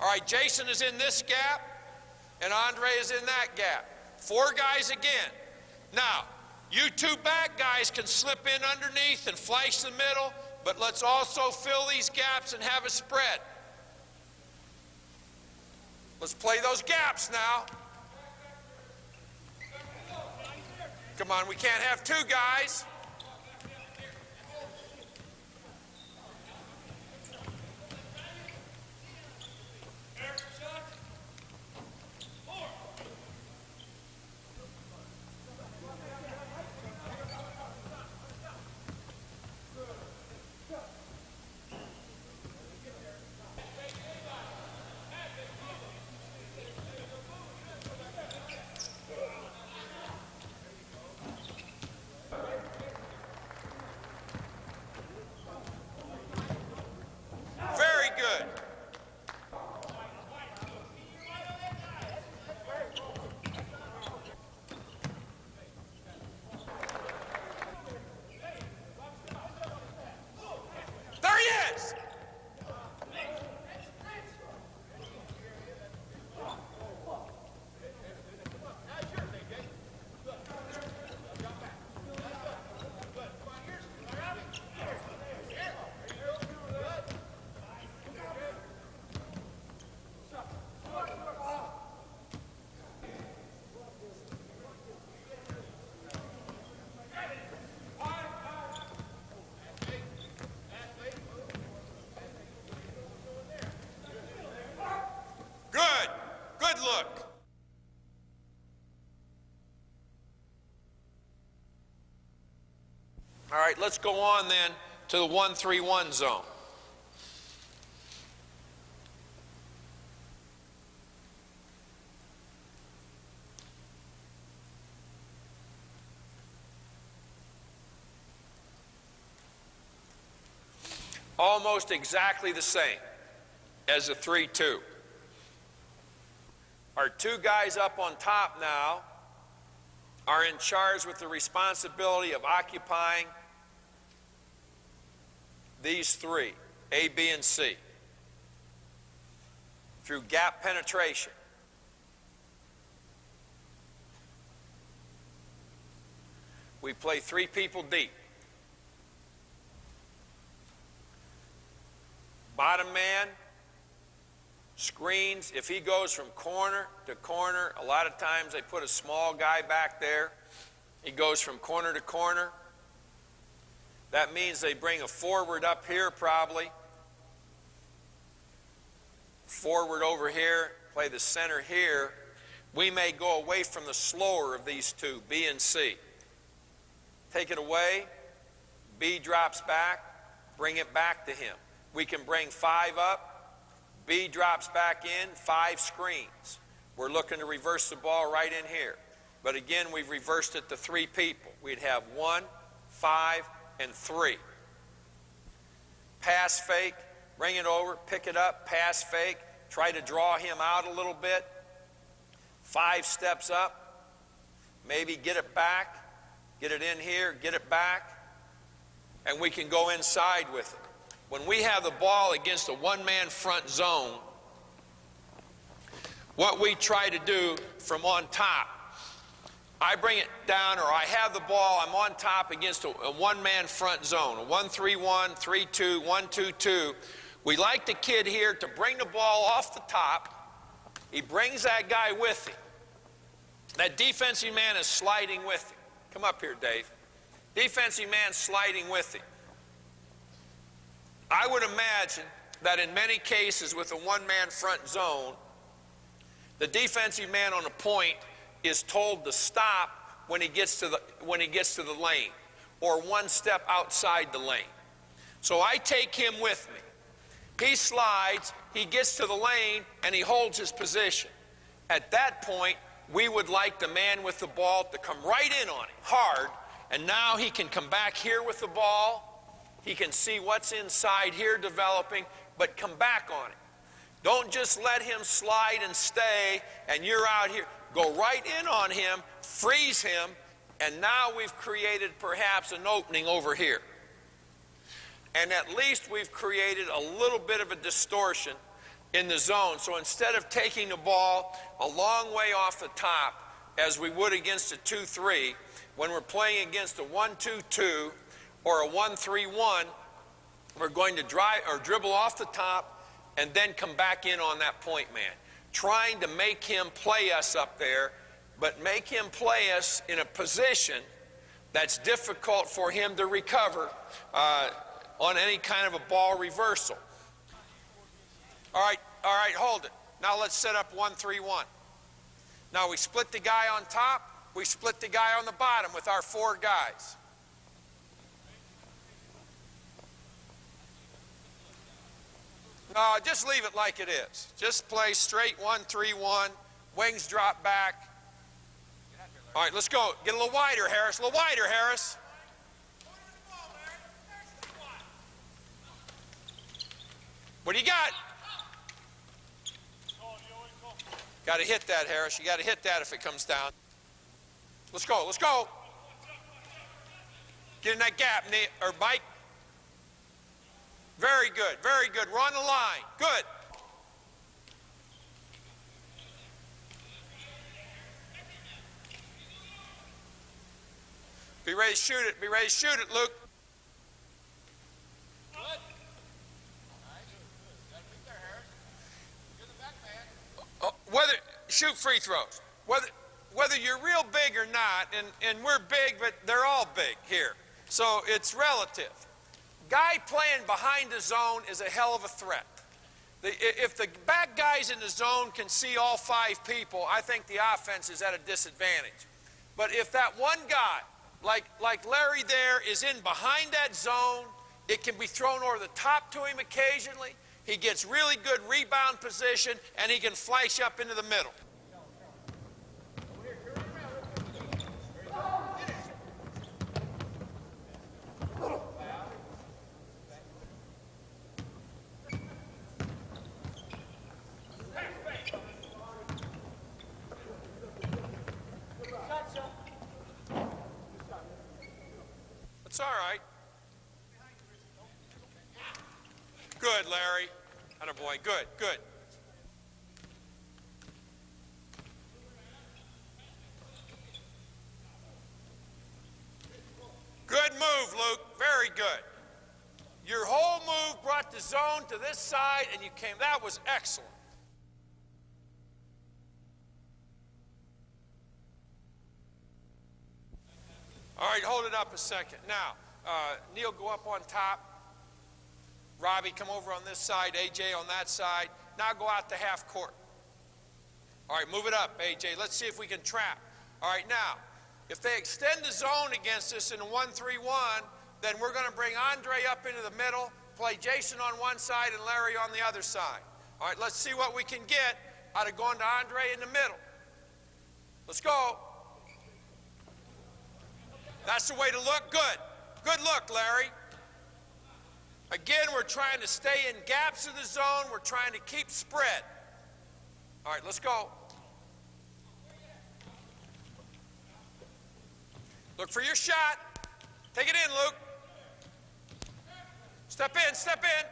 All right, Jason is in this gap, and Andre is in that gap. 4 guys again. Now, you two back guys can slip in underneath and flash the middle, but let's also fill these gaps and have a spread. Let's play those gaps now. Come on, we can't have 2 guys. Good look. All right, let's go on then to the 1-3-1 zone. Almost exactly the same as a 3-2. Our 2 guys up on top now are in charge with the responsibility of occupying these 3, A, B, and C, through gap penetration. We play 3 people deep. Bottom man screens. If he goes from corner to corner, a lot of times they put a small guy back there. He goes from corner to corner. That means they bring a forward up here probably. Forward over here, play the center here. We may go away from the slower of these two, B and C. Take it away, B drops back, bring it back to him. We can bring 5 up, B drops back in, 5 screens. We're looking to reverse the ball right in here. But again, we've reversed it to 3 people. We'd have 1, 5, and 3. Pass fake, bring it over, pick it up, pass fake, try to draw him out a little bit. 5 steps up, maybe get it back, get it in here, get it back, and we can go inside with it. When we have the ball against a one-man front zone, what we try to do from on top, I bring it down, or I have the ball, I'm on top against a one-man front zone, a 1-3-1, 3-2, 1-2-2. We like the kid here to bring the ball off the top. He brings that guy with him. That defensive man is sliding with him. Come up here, Dave. Defensive man sliding with him. I would imagine that in many cases with a one-man front zone, the defensive man on a point is told to stop when he gets to the lane, or 1 step outside the lane. So I take him with me. He slides, he gets to the lane, and he holds his position. At that point, we would like the man with the ball to come right in on him, hard, and now he can come back here with the ball. He can see what's inside here developing, but come back on him. Don't just let him slide and stay, and you're out here. Go right in on him, freeze him, and now we've created perhaps an opening over here. And at least we've created a little bit of a distortion in the zone. So instead of taking the ball a long way off the top, as we would against a 2-3, when we're playing against a 1-2-2 or a 1-3-1, we're going to drive or dribble off the top and then come back in on that point man, trying to make him play us up there, but make him play us in a position that's difficult for him to recover on any kind of a ball reversal. All right, hold it. Now let's set up 1-3-1. Now we split the guy on top, we split the guy on the bottom with our 4 guys. No, just leave it like it is. Just play straight 1-3-1, wings drop back. All right, let's go. Get a little wider, Harris. A little wider, Harris. What do you got? Got to hit that, Harris. You got to hit that if it comes down. Let's go. Let's go. Get in that gap, or Mike. Very good. Very good. We're on the line. Good. Be ready to shoot it. Be ready to shoot it, Luke. Shoot free throws. Whether you're real big or not, and we're big, but they're all big here. So it's relative. Guy playing behind the zone is a hell of a threat. If the back guys in the zone can see all 5 people, I think the offense is at a disadvantage. But if that one guy, like Larry there, is in behind that zone, it can be thrown over the top to him occasionally. He gets really good rebound position, and he can flash up into the middle. That's all right. Good, Larry. Attaboy. Good, good. Good move, Luke. Very good. Your whole move brought the zone to this side, and you came. That was excellent. All right, hold it up a second. Now, Neil, go up on top. Robbie, come over on this side. AJ on that side. Now go out to half court. All right, move it up, AJ. Let's see if we can trap. All right, now, if they extend the zone against us in a 1-3-1, then we're going to bring Andre up into the middle, play Jason on one side and Larry on the other side. All right, let's see what we can get out of going to Andre in the middle. Let's go. That's the way to look. Good. Good look, Larry. Again, we're trying to stay in gaps of the zone. We're trying to keep spread. All right, let's go. Look for your shot. Take it in, Luke. Step in, step in.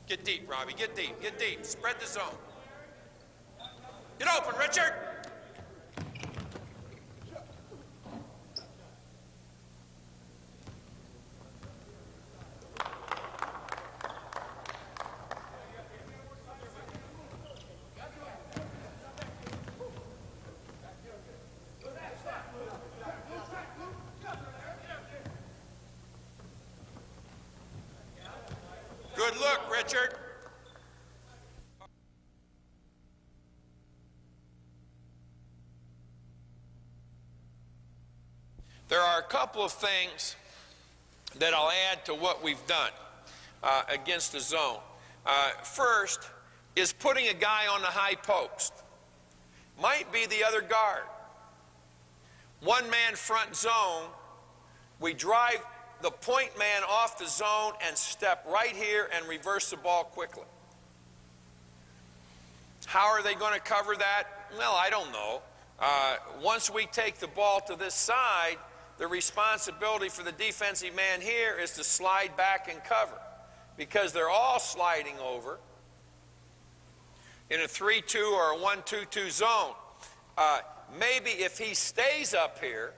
Get deep, Robbie, get deep, get deep. Spread the zone. Get open, Richard. Good look, Richard. There are a couple of things that I'll add to what we've done against the zone. First is putting a guy on the high post. Might be the other guard. One man front zone, we drive the point man off the zone and step right here and reverse the ball quickly. How are they going to cover that? Well, I don't know. Once we take the ball to this side, the responsibility for the defensive man here is to slide back and cover, because they're all sliding over in a 3-2 or a 1-2-2 zone. Maybe if he stays up here,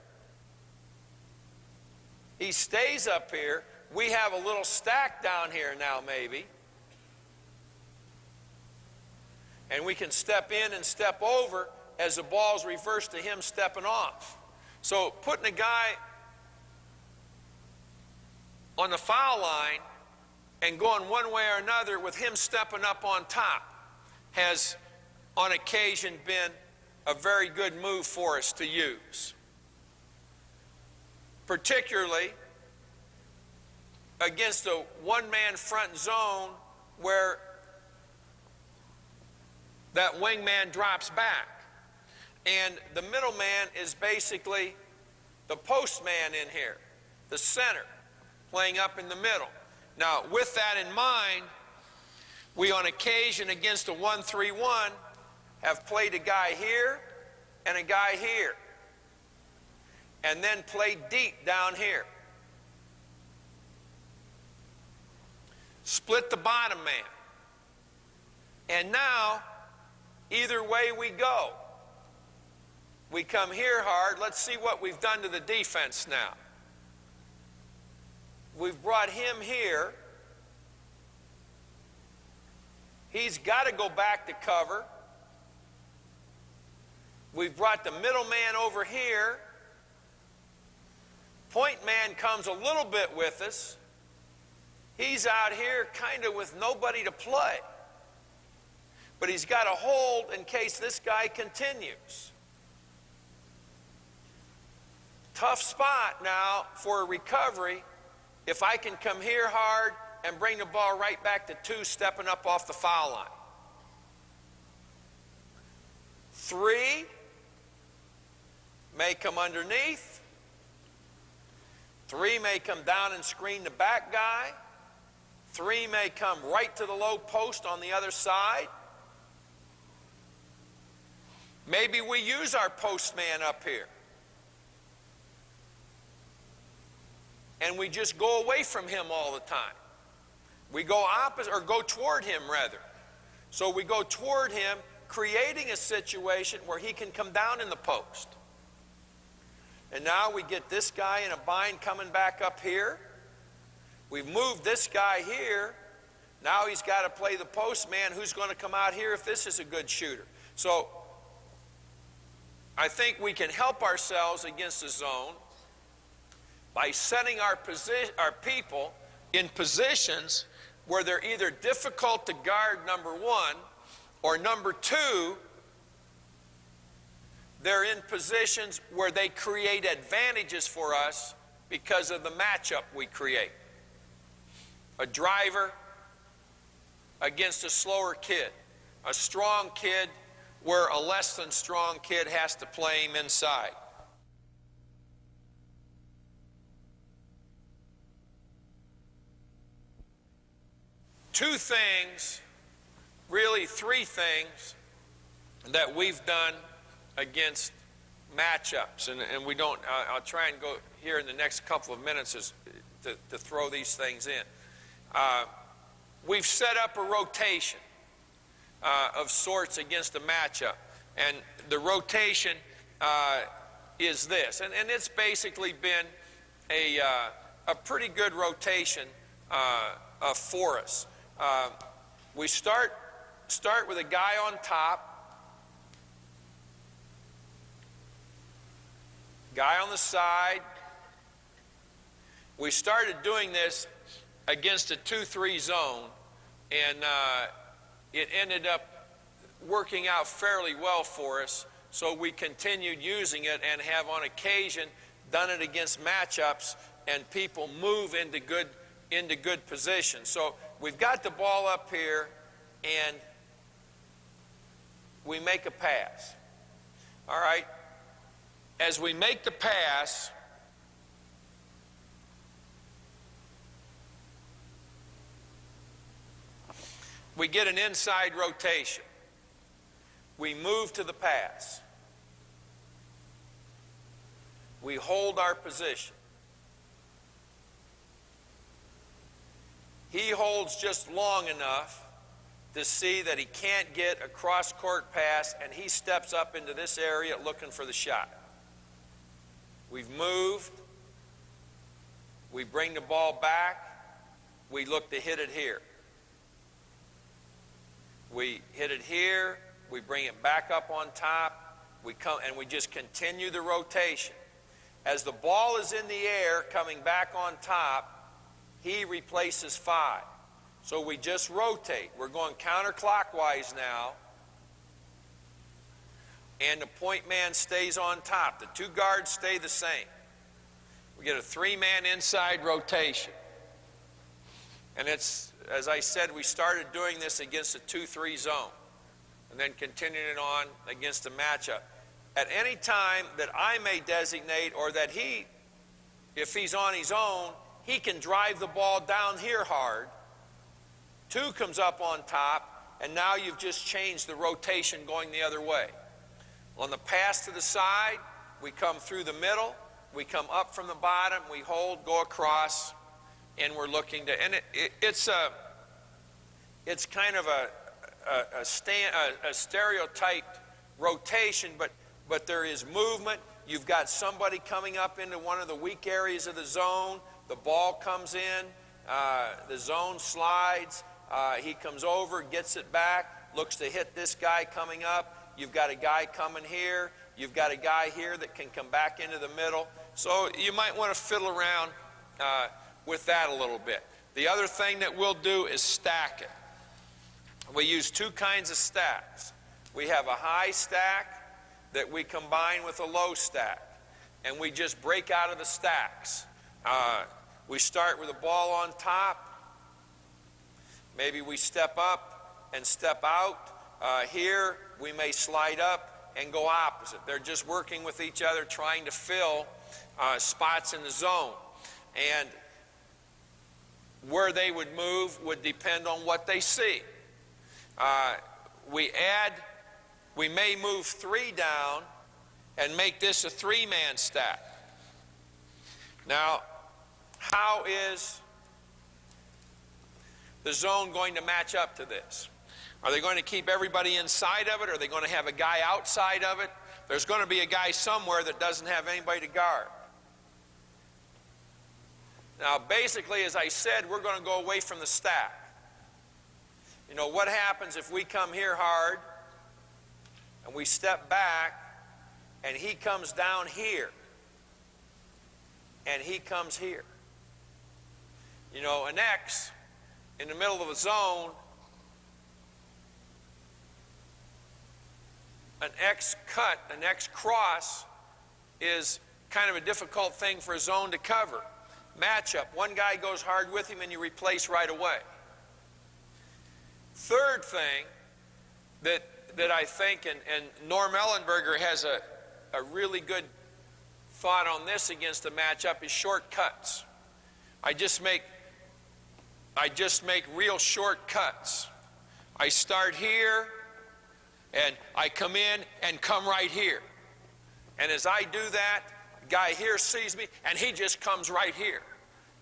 we have a little stack down here now maybe. And we can step in and step over as the ball's reversed to him stepping off. So putting a guy on the foul line and going one way or another with him stepping up on top has on occasion been a very good move for us to use. Particularly against a one-man front zone where that wingman drops back. And the middleman is basically the postman in here, the center, playing up in the middle. Now, with that in mind, we on occasion against a 1-3-1 have played a guy here and a guy here, and then played deep down here. Split the bottom man. And now, either way we go. We come here hard. Let's see what we've done to the defense now. We've brought him here. He's got to go back to cover. We've brought the middleman over here. Point man comes a little bit with us. He's out here kind of with nobody to play. But he's got a hold in case this guy continues. Tough spot now for a recovery if I can come here hard and bring the ball right back to 2 stepping up off the foul line. 3 may come underneath. 3 may come down and screen the back guy. 3 may come right to the low post on the other side. Maybe we use our postman up here. And we just go away from him all the time. We go opposite, or go toward him rather. So we go toward him, creating a situation where he can come down in the post. And now we get this guy in a bind coming back up here. We've moved this guy here. Now he's got to play the postman who's going to come out here if this is a good shooter. So I think we can help ourselves against the zone by setting our people in positions where they're either difficult to guard, number one, or number two, they're in positions where they create advantages for us because of the matchup we create. A driver against a slower kid, a strong kid where a less than strong kid has to play him inside. Two things, really three things, that we've done against matchups, and we don't, I'll try and go here in the next couple of minutes to throw these things in. We've set up a rotation of sorts against a matchup, and the rotation is this, and it's basically been a pretty good rotation for us. We start with a guy on top, guy on the side. We started doing this against a 2-3 zone, and it ended up working out fairly well for us, so we continued using it and have on occasion done it against matchups, and people move into good position. So we've got the ball up here, and we make a pass. All right? As we make the pass, we get an inside rotation. We move to the pass. We hold our position. He holds just long enough to see that he can't get a cross-court pass, and he steps up into this area looking for the shot. We've moved. We bring the ball back. We look to hit it here. We hit it here. We bring it back up on top. We come and we just continue the rotation. As the ball is in the air coming back on top, he replaces 5. So we just rotate. We're going counterclockwise now. And the point man stays on top. The 2 guards stay the same. We get a 3-man inside rotation. And it's, as I said, we started doing this against a 2-3 zone, and then continuing it on against a matchup. At any time that I may designate, or that he, if he's on his own, he can drive the ball down here hard. 2 comes up on top, and now you've just changed the rotation going the other way. On the pass to the side, we come through the middle, we come up from the bottom, we hold, go across, and we're looking to, and it's kind of a stereotyped rotation, but there is movement. You've got somebody coming up into one of the weak areas of the zone. The ball comes in, the zone slides, he comes over, gets it back, looks to hit this guy coming up. You've got a guy coming here. You've got a guy here that can come back into the middle. So you might want to fiddle around with that a little bit. The other thing that we'll do is stack it. We use 2 kinds of stacks. We have a high stack that we combine with a low stack, and we just break out of the stacks. We start with the ball on top. Maybe we step up and step out. Here we may slide up and go opposite. They're just working with each other, trying to fill spots in the zone. And where they would move would depend on what they see. We may move 3 down and make this a 3-man stack. Now, how is the zone going to match up to this? Are they going to keep everybody inside of it? Are they going to have a guy outside of it? There's going to be a guy somewhere that doesn't have anybody to guard. Now, basically, as I said, we're going to go away from the stack. You know, what happens if we come here hard and we step back and he comes down here, and he comes here. You know, an X in the middle of a zone, an X cut, an X cross is kind of a difficult thing for a zone to cover. Matchup, one guy goes hard with him and you replace right away. Third thing that I think, and Norm Ellenberger has a really good thought on this against the matchup, is shortcuts. I just make real shortcuts. I start here, and I come in and come right here. And as I do that, the guy here sees me, and he just comes right here.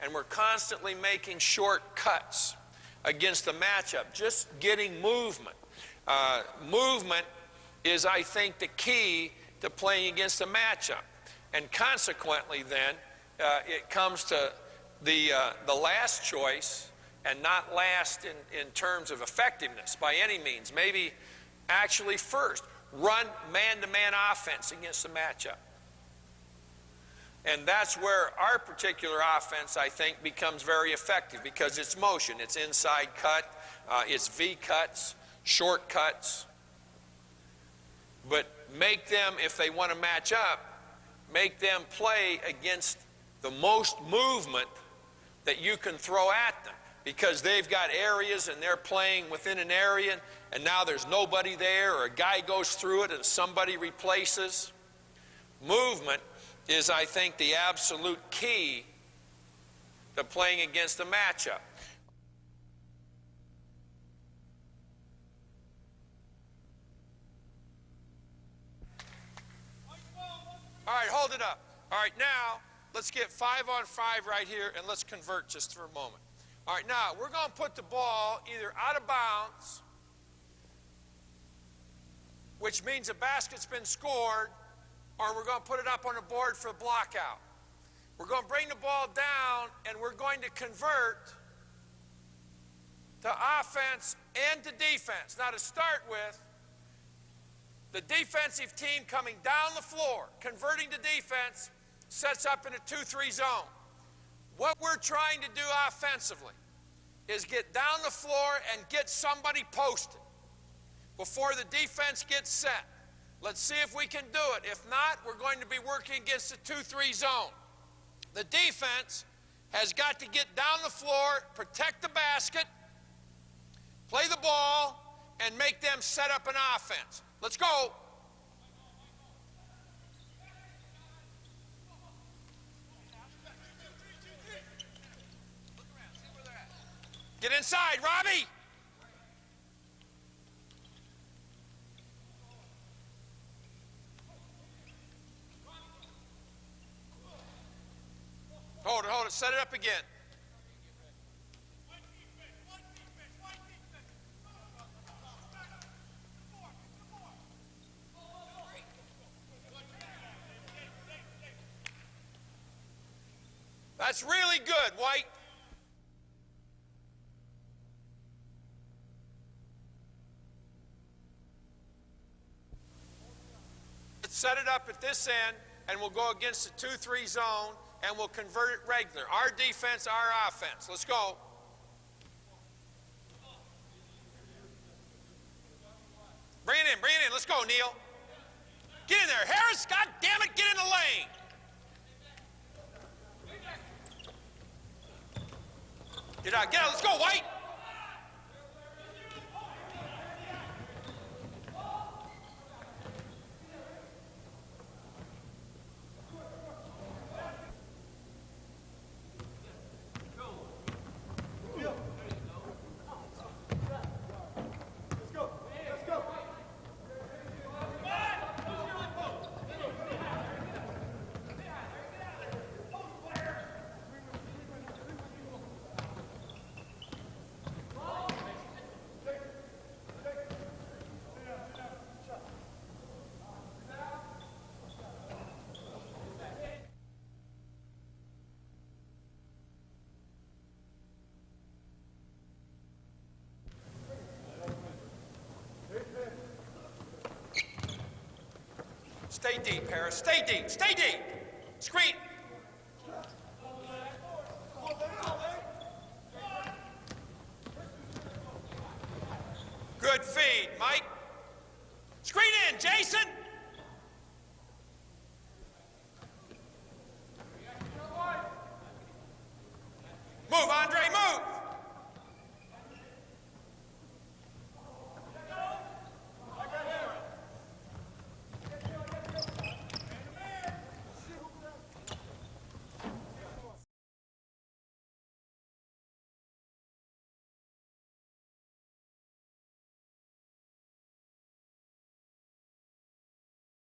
And we're constantly making shortcuts against the matchup, just getting movement. Movement is, I think, the key to playing against a matchup. And consequently, then, it comes to the last choice, and not last in terms of effectiveness by any means. Maybe actually first, run man-to-man offense against the matchup. And that's where our particular offense, I think, becomes very effective, because it's motion. It's inside cut, it's V-cuts, shortcuts. But make them, if they want to match up, make them play against the most movement that you can throw at them, because they've got areas and they're playing within an area, and now there's nobody there, or a guy goes through it and somebody replaces. Movement is, I think, the absolute key to playing against a matchup. All right, hold it up. All right, now let's get 5-on-5 right here, and let's convert just for a moment. All right, now we're going to put the ball either out of bounds, which means a basket's been scored, or we're going to put it up on the board for a block out. We're going to bring the ball down, and we're going to convert to offense and to defense. Now, to start with, the defensive team coming down the floor, converting to defense, sets up in a 2-3 zone. What we're trying to do offensively is get down the floor and get somebody posted before the defense gets set. Let's see if we can do it. If not, we're going to be working against a 2-3 zone. The defense has got to get down the floor, protect the basket, play the ball, and make them set up an offense. Let's go. Get inside, Robbie. Hold it, set it up again. That's really good, White. Let's set it up at this end, and we'll go against the 2-3 zone, and we'll convert it regular. Our defense, our offense. Let's go. Bring it in. Let's go, Neil. Get in there. Harris, God damn it, get in the lane. Get out, let's go, White. Stay deep, Harris. Stay deep. Stay deep. Screen. Good feed, Mike. Screen in, Jason.